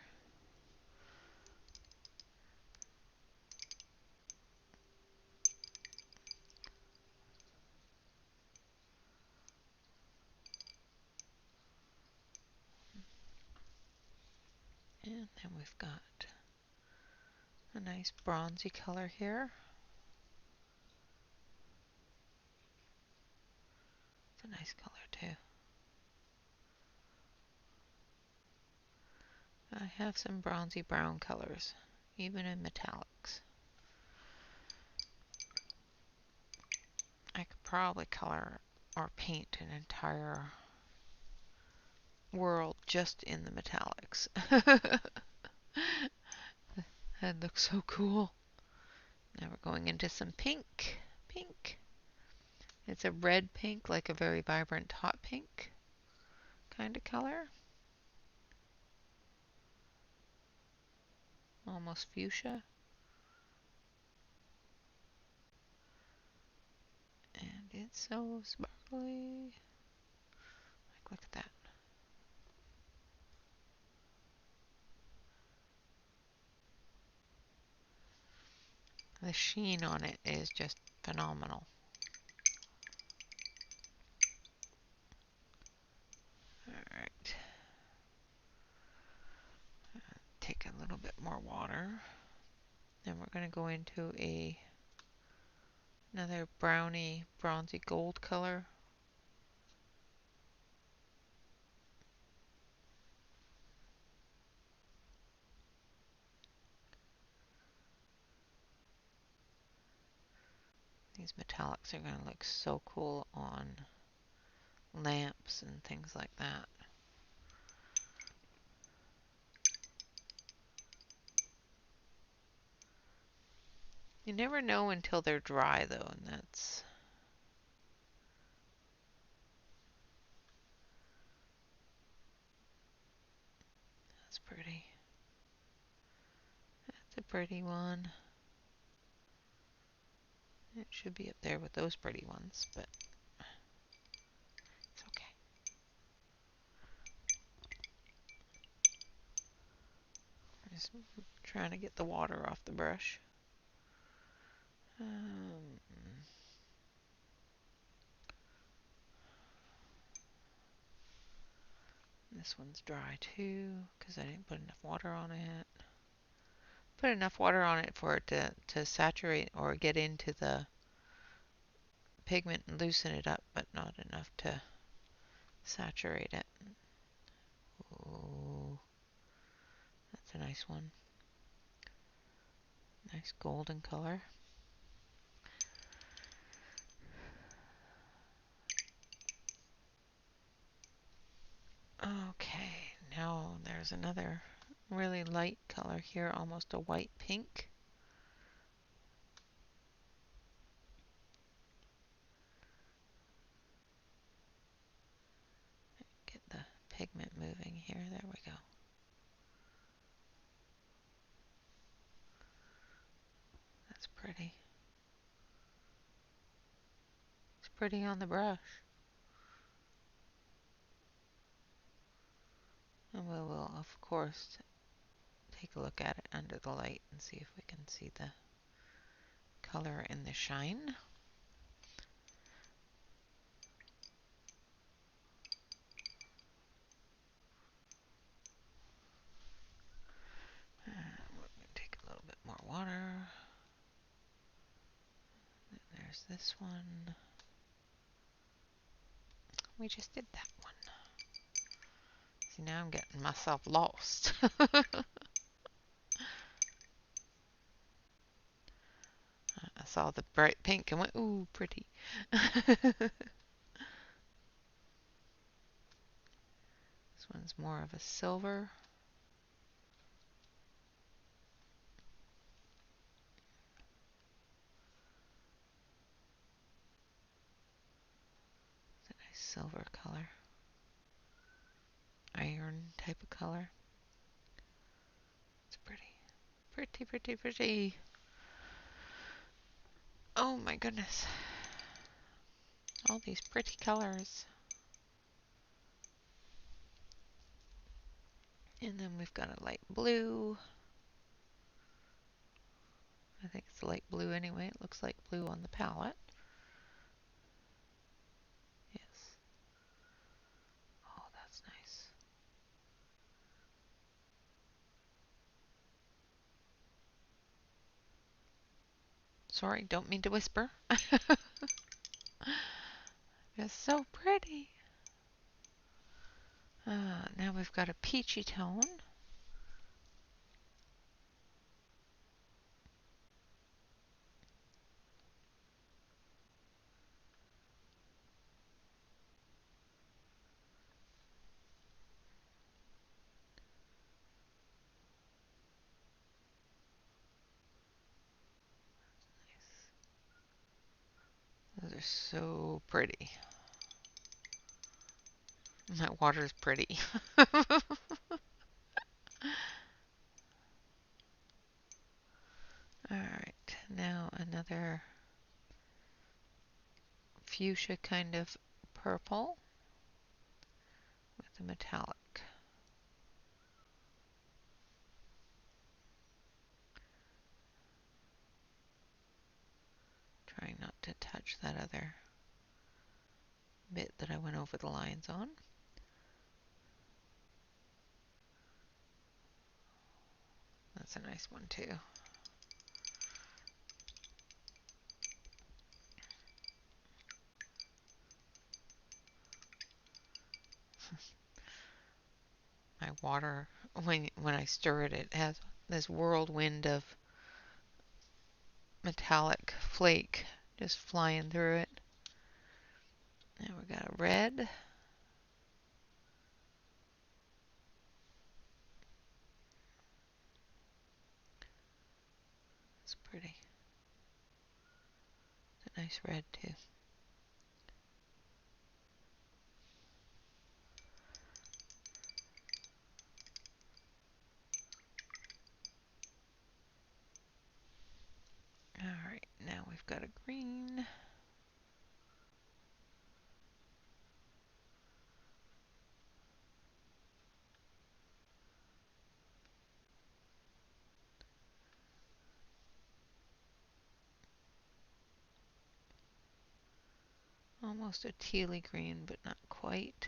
And then we've got a nice bronzy color here. It's a nice color too. I have some bronzy brown colors, even in metallics. I could probably color or paint an entire world just in the metallics. That looks so cool. Now we're going into some pink. Pink. It's a red pink, like a very vibrant hot pink kind of color. Almost fuchsia. And it's so sparkly. Like, look at that. The sheen on it is just phenomenal. Alright. Take a little bit more water. Then we're going to go into another browny, bronzy gold color. These metallics are going to look so cool on lamps and things like that. You never know until they're dry though, and that's pretty. That's a pretty one. It should be up there with those pretty ones, but it's okay. Just trying to get the water off the brush. This one's dry too, because I didn't put enough water on it. Put enough water on it for it to saturate or get into the pigment and loosen it up, but not enough to saturate it. Oh, that's a nice one. Nice golden color. Okay, now there's another really light color here, almost a white pink. Get the pigment moving here. There we go. That's pretty. It's pretty on the brush. And we will, of course, take a look at it under the light and see if we can see the color in the shine. We're going to take a little bit more water. And there's this one. We just did that one. See, now I'm getting myself lost. I saw the bright pink and went, ooh, pretty. This one's one's more of a silver. It's a nice silver color. Iron type of color. It's pretty. Pretty, pretty, pretty. Oh my goodness. All these pretty colors. And then we've got a light blue. I think it's light blue anyway. It looks like blue on the palette. Yes. Oh, that's nice. Sorry, don't mean to whisper. It's so pretty. Now we've got a peachy tone. Those are so pretty. That water's pretty. Alright, now another fuchsia kind of purple with a metallic. Trying not to touch that other bit that I went over the lines on. That's a nice one too. My water, when I stir it, it has this whirlwind of metallic flake just flying through it. Now we got a red. It's pretty. It's a nice red too. Alright, now we've got a green. Almost a tealy green, but not quite.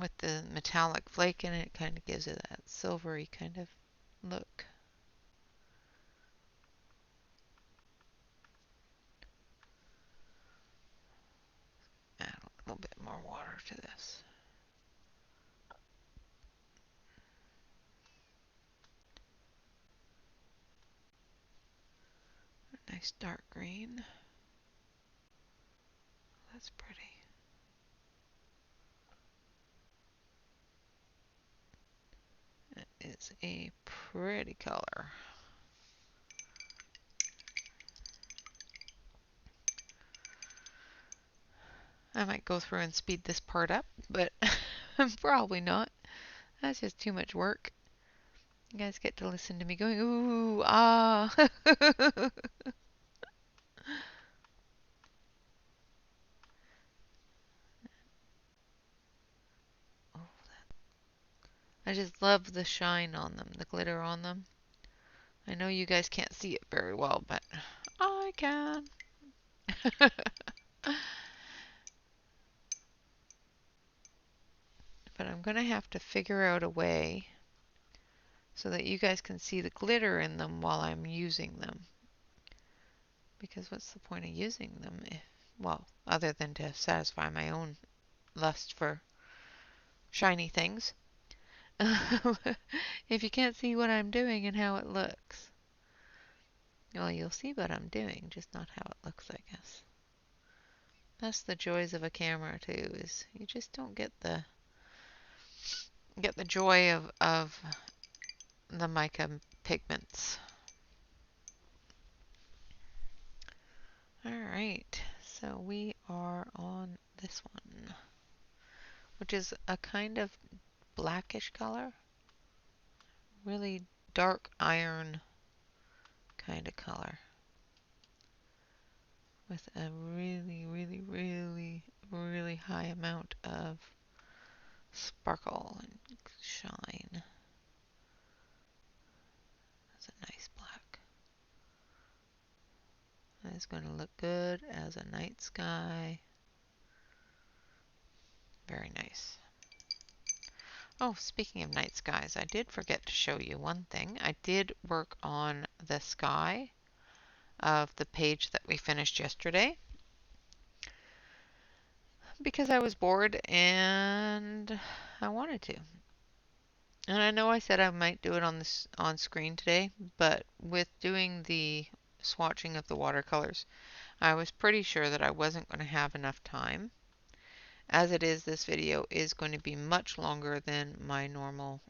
With the metallic flake in it, it kind of gives it that silvery kind of look. Add a little bit more water to this. A nice dark green. That's pretty. That is a pretty color. I might go through and speed this part up, but probably not. That's just too much work. You guys get to listen to me going, ooh, ah. I just love the shine on them, the glitter on them. I know you guys can't see it very well, but I can. But I'm going to have to figure out a way so that you guys can see the glitter in them while I'm using them. Because what's the point of using them if, well, other than to satisfy my own lust for shiny things. If you can't see what I'm doing and how it looks. Well, you'll see what I'm doing, just not how it looks, I guess. That's the joys of a camera too, is you just don't get the joy of the mica pigments. Alright, so we are on this one, which is a kind of blackish color. Really dark iron kind of color. With a really, really, really, really high amount of sparkle and shine. That's a nice black. That is going to look good as a night sky. Very nice. Oh, speaking of night skies, I did forget to show you one thing. I did work on the sky of the page that we finished yesterday because I was bored and I wanted to. And I know I said I might do it on screen today, but with doing the swatching of the watercolors, I was pretty sure that I wasn't going to have enough time. As it is, this video is going to be much longer than my normal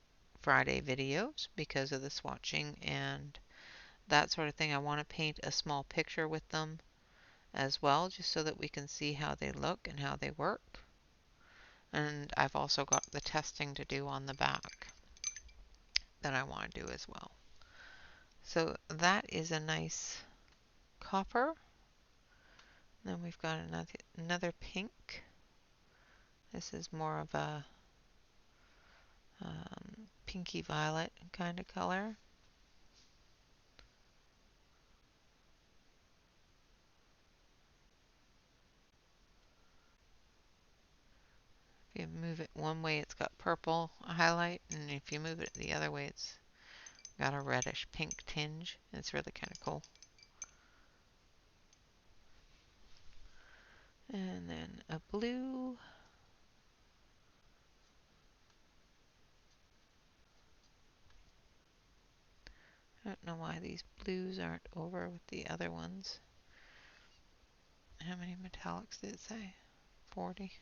Friday videos because of the swatching and that sort of thing. I want to paint a small picture with them as well, just so that we can see how they look and how they work. And I've also got the testing to do on the back that I want to do as well. So that is a nice copper. Then we've got another pink. This is more of a pinky violet kind of color. If you move it one way, it's got purple highlight, and if you move it the other way, it's got a reddish pink tinge. It's really kind of cool. And then a blue. I don't know why these blues aren't over with the other ones. How many metallics did it say? 40.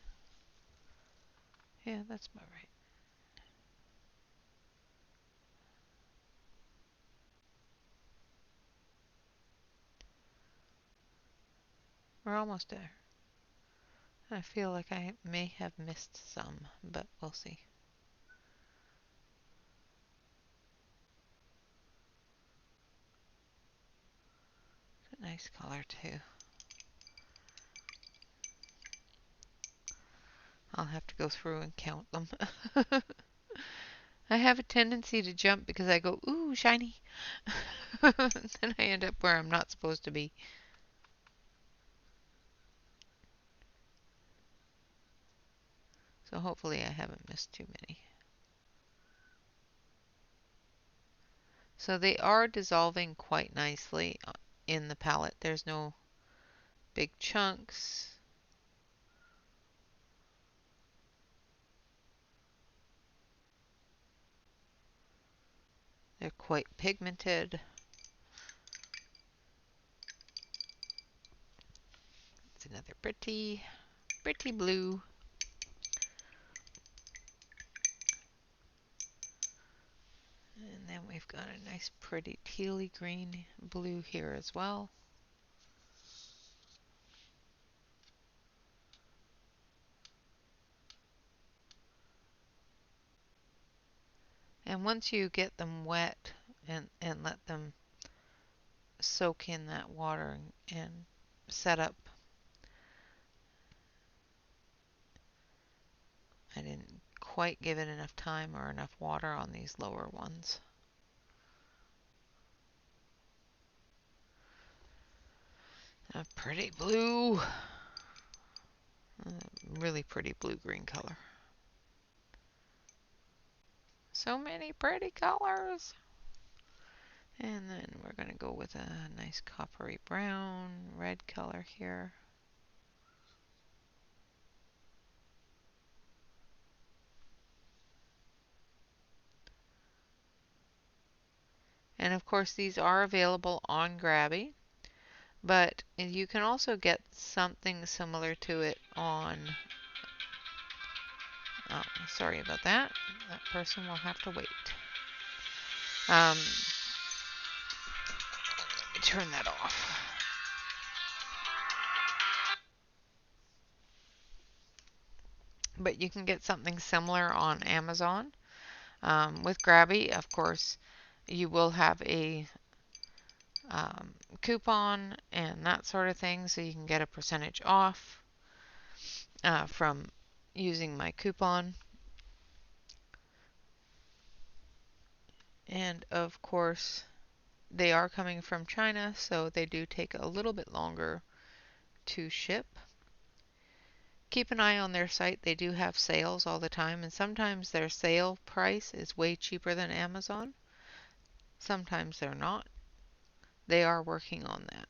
Yeah, that's about right. We're almost there. I feel like I may have missed some, but we'll see. It's a nice color too. I'll have to go through and count them. I have a tendency to jump because I go, ooh, shiny. Then I end up where I'm not supposed to be. So hopefully I haven't missed too many. So they are dissolving quite nicely in the palette. There's no big chunks. They're quite pigmented. It's another pretty blue. And then we've got a nice pretty tealy green blue here as well. And once you get them wet and let them soak in that water and set up, I didn't quite give it enough time or enough water on these lower ones. A pretty blue. Really pretty blue-green color. So many pretty colors. And then we're going to go with a nice coppery brown, red color here. And of course, these are available on Grabie, but you can also get something similar to it on, oh, sorry about that. That person will have to wait. Let me turn that off. But you can get something similar on Amazon. With Grabie, of course, you will have a coupon and that sort of thing, so you can get a percentage off from using my coupon. And of course, they are coming from China, so they do take a little bit longer to ship. Keep an eye on their site. They do have sales all the time, and sometimes their sale price is way cheaper than Amazon. Sometimes they're not. They are working on that.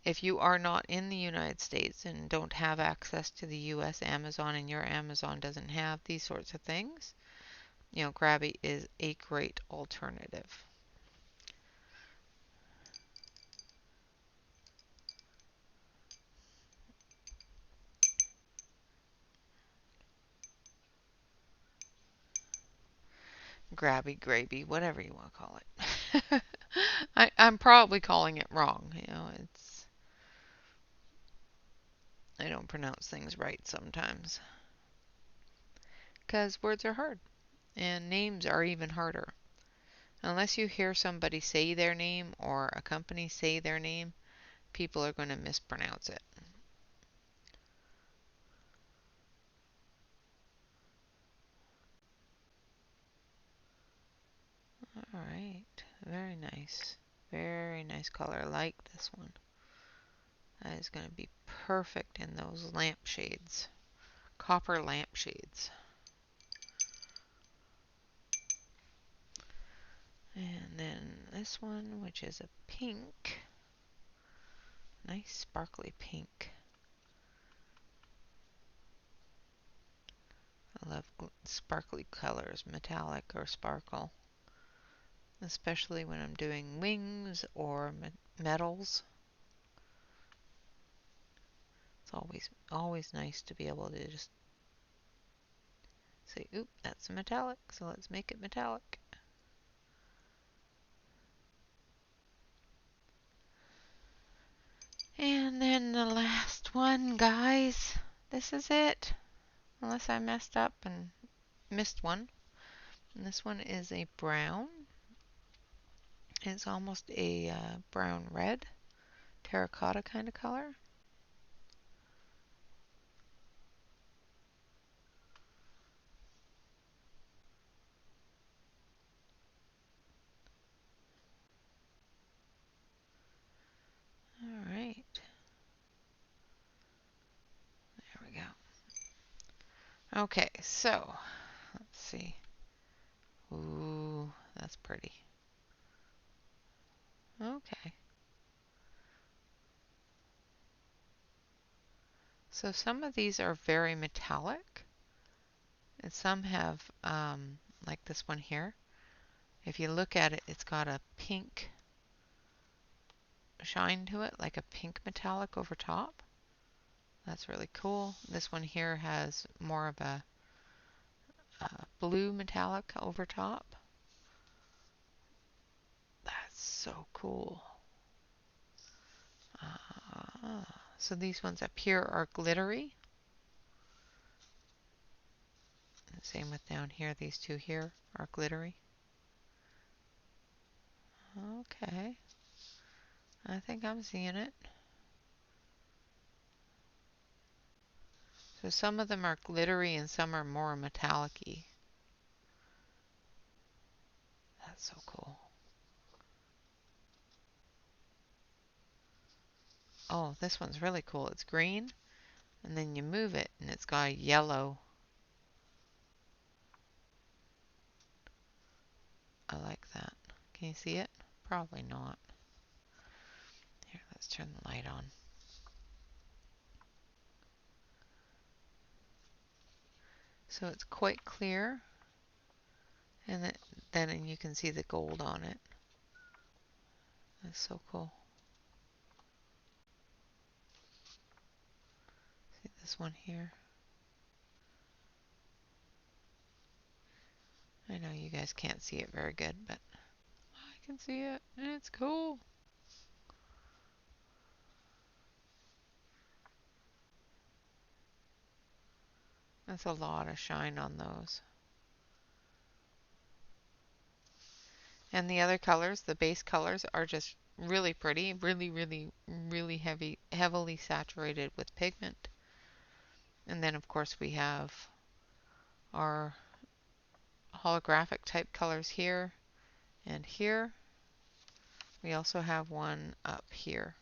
If you are not in the United States and don't have access to the US Amazon, and your Amazon doesn't have these sorts of things, Grabie is a great alternative. Grabie, whatever you want to call it. I'm probably calling it wrong. I don't pronounce things right sometimes because words are hard and names are even harder. Unless you hear somebody say their name or a company say their name, people are going to mispronounce it. All right, very nice. Very nice color. I like this one. That is going to be perfect in those lampshades. Copper lampshades. And then this one, which is a pink. Nice sparkly pink. I love sparkly colors, metallic or sparkle. Especially when I'm doing wings or metals. It's always nice to be able to just say, oop, that's a metallic, so let's make it metallic. And then the last one, guys. This is it. Unless I messed up and missed one. And this one is a brown. It's almost a brown red, terracotta kind of color. All right. There we go. Okay, so let's see. Ooh, that's pretty. Okay. So some of these are very metallic, and some have, like this one here. If you look at it, it's got a pink shine to it, like a pink metallic over top. That's really cool. This one here has more of a blue metallic over top. That's so cool. So these ones up here are glittery. Same with down here. These two here are glittery. Okay. I think I'm seeing it. So some of them are glittery and some are more metallic-y. That's so cool. Oh, this one's really cool. It's green, and then you move it, and it's got a yellow. I like that. Can you see it? Probably not. Here, let's turn the light on. So it's quite clear. And then you can see the gold on it. That's so cool. See this one here? I know you guys can't see it very good, but I can see it, and it's cool. That's a lot of shine on those. And the other colors, the base colors, are just really pretty, really heavily saturated with pigment. And then of course we have our holographic type colors here and here. We also have one up here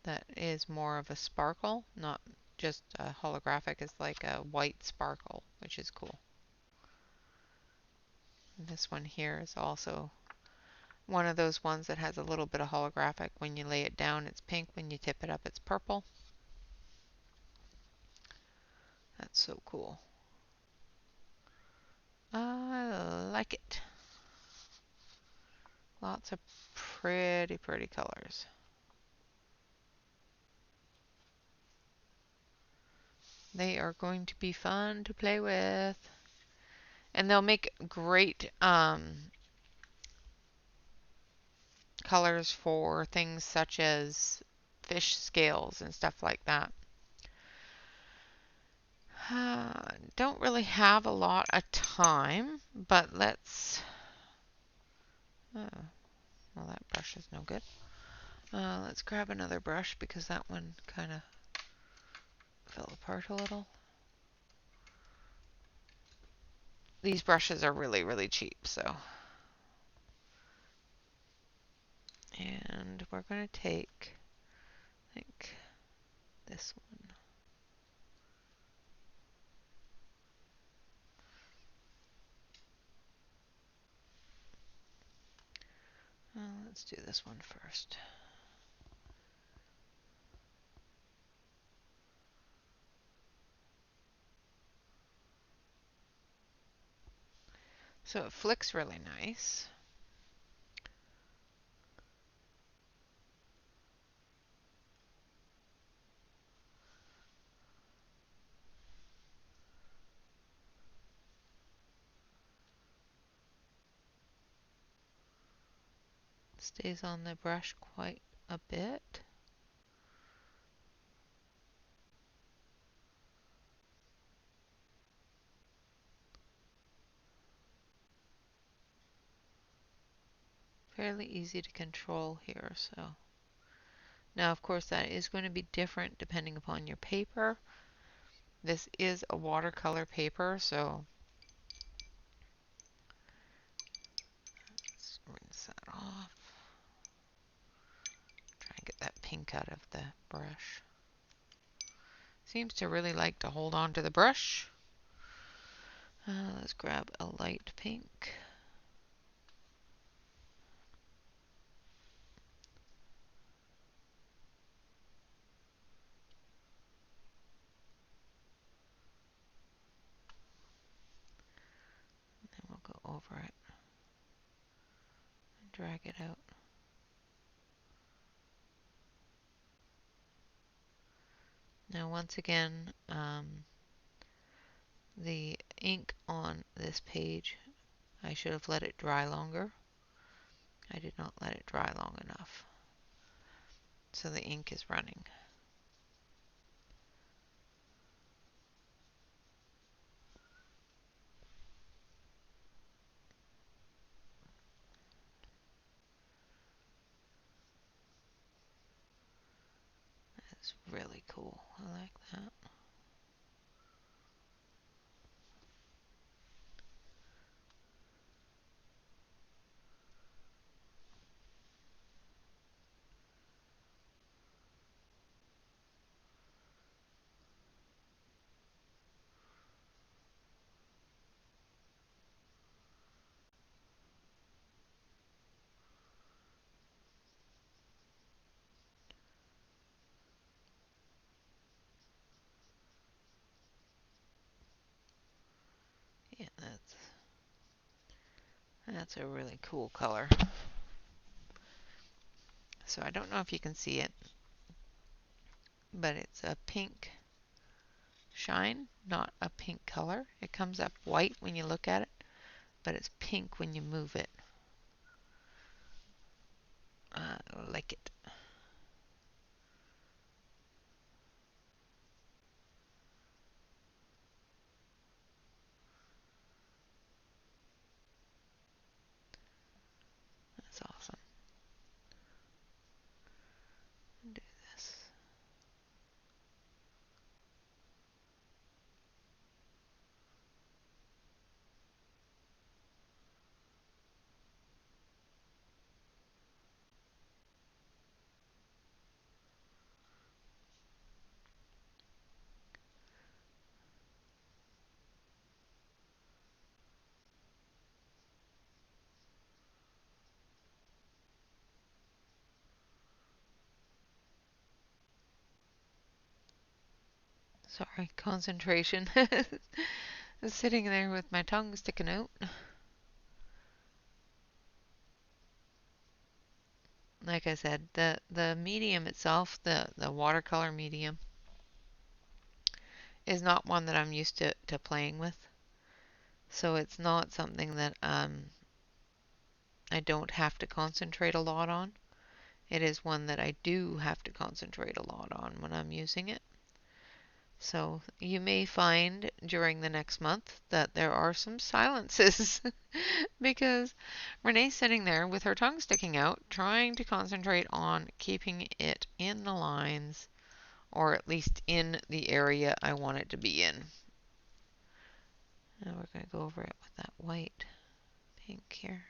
that is more of a sparkle, not just a holographic. It's like a white sparkle, which is cool. And this one here is also one of those ones that has a little bit of holographic. When you lay it down, it's pink. When you tip it up, it's purple. That's so cool. I like it. Lots of pretty colors. They are going to be fun to play with. And they'll make great colors for things such as fish scales and stuff like that. Don't really have a lot of time, but let's... Oh, well, that brush is no good. Let's grab another brush because that one kind of fell apart a little. These brushes are really cheap, so. And we're going to take, I think, this one. Let's do this one first. So it flicks really nice. Stays on the brush quite a bit. Fairly easy to control here, so. Now, of course, that is going to be different depending upon your paper. This is a watercolor paper, so let's rinse that off. Try and get that pink out of the brush. Seems to really like to hold on to the brush. Let's grab a light pink. And then we'll go over it and drag it out. Now once again, the ink on this page, I should have let it dry longer. I did not let it dry long enough. So the ink is running. That's really cool. I like that. That's a really cool color. So I don't know if you can see it, but it's a pink shine, not a pink color. It comes up white when you look at it, but it's pink when you move it. I like it. That's awesome. Do this. Sorry, concentration. I was sitting there with my tongue sticking out. Like I said, the medium itself, the watercolor medium, is not one that I'm used to playing with. So it's not something that I don't have to concentrate a lot on. It is one that I do have to concentrate a lot on when I'm using it. So you may find during the next month that there are some silences because Renee's sitting there with her tongue sticking out, trying to concentrate on keeping it in the lines, or at least in the area I want it to be in. Now we're going to go over it with that white pink here.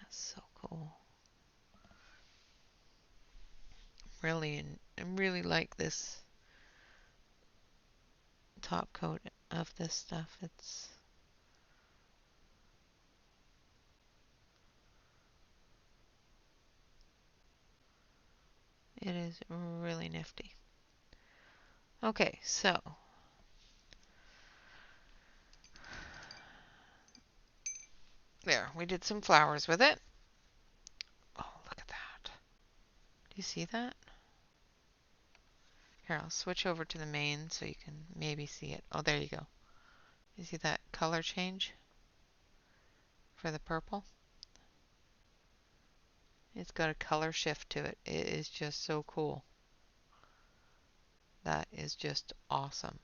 That's so cool. I really like this top coat of this stuff. It is really nifty. Okay, so there, we did some flowers with it. Oh, look at that. Do you see that? Here, I'll switch over to the main so you can maybe see it. Oh, there you go. You see that color change for the purple? It's got a color shift to it. It is just so cool. That is just awesome.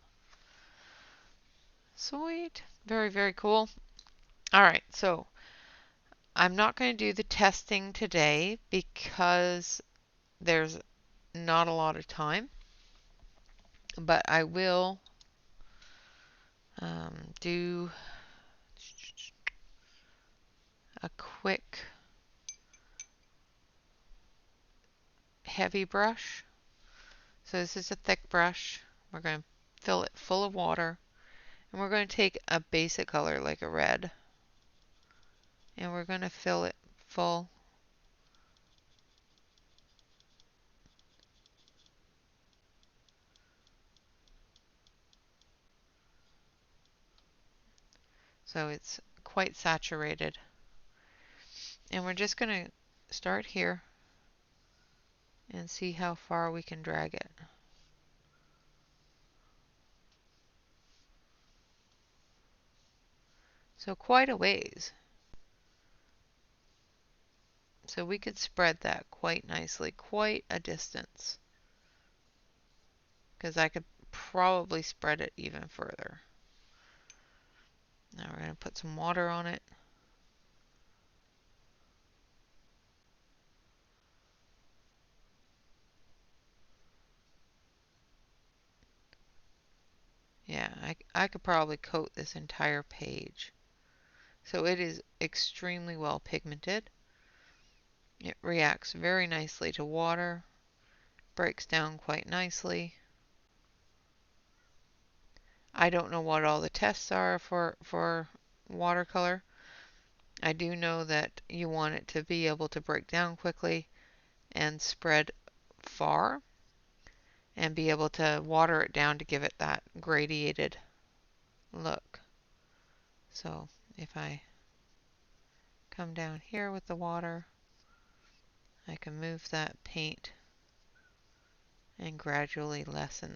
Sweet. Very, very cool. All right, so I'm not going to do the testing today because there's not a lot of time, but I will do a quick heavy brush. So this is a thick brush. We're going to fill it full of water, and we're going to take a basic color like a red, and we're going to fill it full. So it's quite saturated. And we're just going to start here and see how far we can drag it. So quite a ways. So we could spread that quite nicely, quite a distance. Because I could probably spread it even further. Now we're going to put some water on it. Yeah, I could probably coat this entire page. So it is extremely well pigmented. It reacts very nicely to water, breaks down quite nicely. I don't know what all the tests are for watercolor. I do know that you want it to be able to break down quickly and spread far. and be able to water it down to give it that gradiated look. So if I come down here with the water, I can move that paint and gradually lessen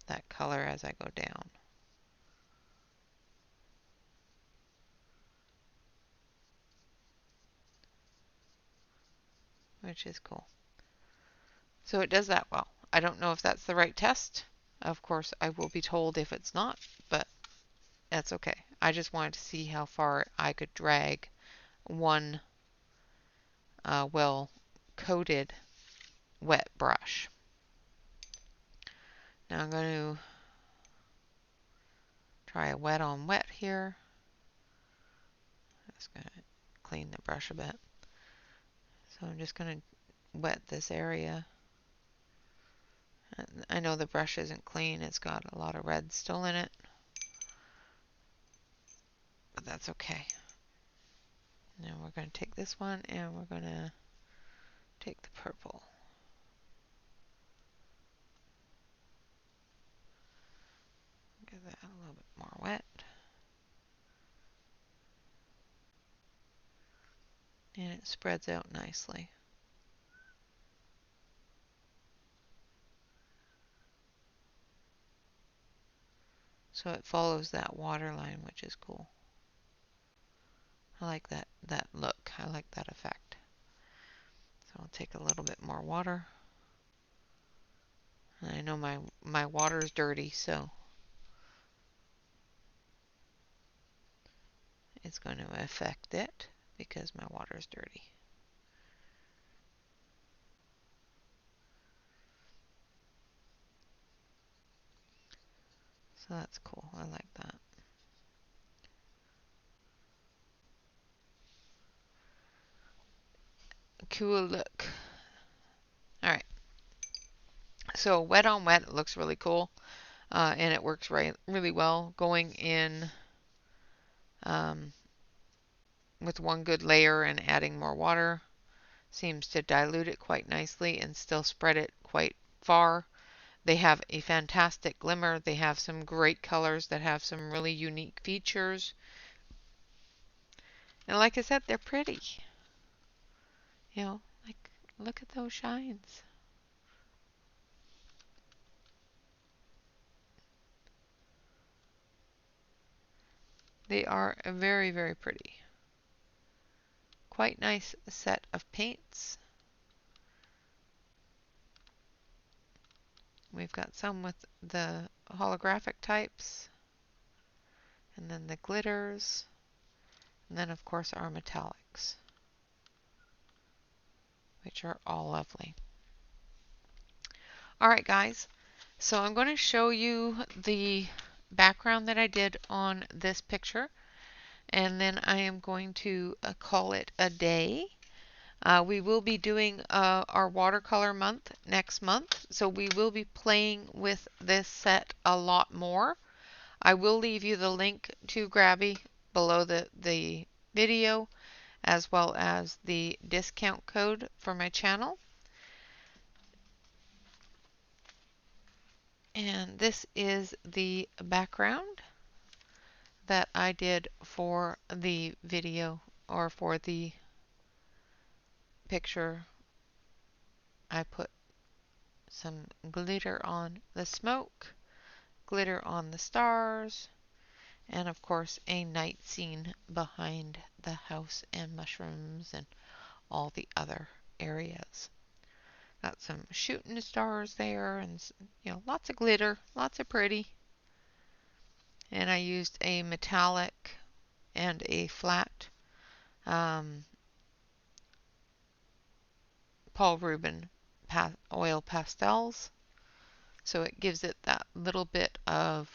that color as I go down. Which is cool. So it does that well. I don't know if that's the right test. Of course, I will be told if it's not, but that's okay. I just wanted to see how far I could drag one well-coated wet brush. Now I'm going to try a wet on wet here. Just going to clean the brush a bit. So I'm just going to wet this area. I know the brush isn't clean. It's got a lot of red still in it. But that's okay. Now we're going to take this one and we're going to take the purple. Give that a little bit more wet. And it spreads out nicely. So it follows that water line, which is cool. I like that look. I like that effect. So I'll take a little bit more water. And I know my water is dirty, so it's going to affect it because my water is dirty. So that's cool. I like that. Cool look. Alright. So wet on wet, it looks really cool. And it works really well going in with one good layer and adding more water. Seems to dilute it quite nicely and still spread it quite far. They have a fantastic glimmer. They have some great colors that have some really unique features. And like I said, they're pretty. You know, like, look at those shines. They are very, very pretty. Quite nice set of paints. We've got some with the holographic types, and then the glitters, and then of course our metallics, which are all lovely. Alright guys, so I'm going to show you the background that I did on this picture, and then I am going to call it a day. We will be doing our watercolor month next month, so we will be playing with this set a lot more. I will leave you the link to Grabie below the video, as well as the discount code for my channel. And this is the background that I did for the video, or for the picture. I put some glitter on the smoke, glitter on the stars, and of course a night scene behind the house and mushrooms and all the other areas. Got some shooting stars there, and lots of glitter, lots of pretty. And I used a metallic and a flat Paul Rubin oil pastels, so it gives it that little bit of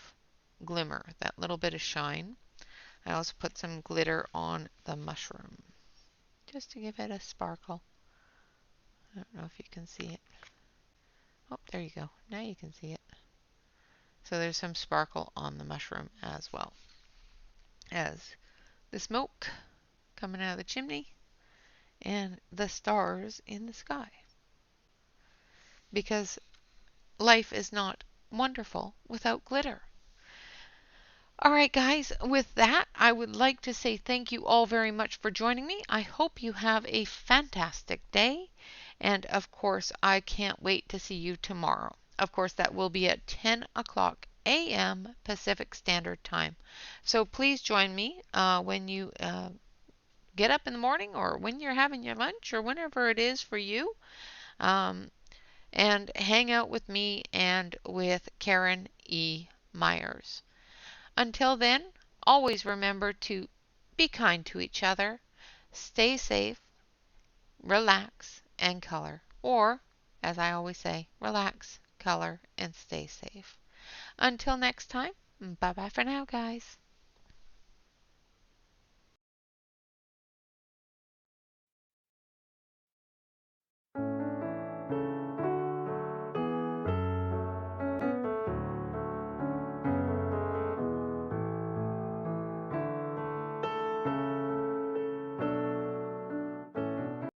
glimmer, that little bit of shine. I also put some glitter on the mushroom just to give it a sparkle. I don't know if you can see it. Oh, there you go. Now you can see it. So there's some sparkle on the mushroom as well as the smoke coming out of the chimney and the stars in the sky. Because life is not wonderful without glitter. All right, guys, with that, I would like to say thank you all very much for joining me. I hope you have a fantastic day. And of course, I can't wait to see you tomorrow. Of course, that will be at 10 o'clock a.m. Pacific Standard Time. So please join me when you get up in the morning or when you're having your lunch or whenever it is for you. Um, and hang out with me and with Karen E. Myers. Until then, always remember to be kind to each other, stay safe, relax, and color. Or, as I always say, relax, color, and stay safe. Until next time, bye bye for now, guys.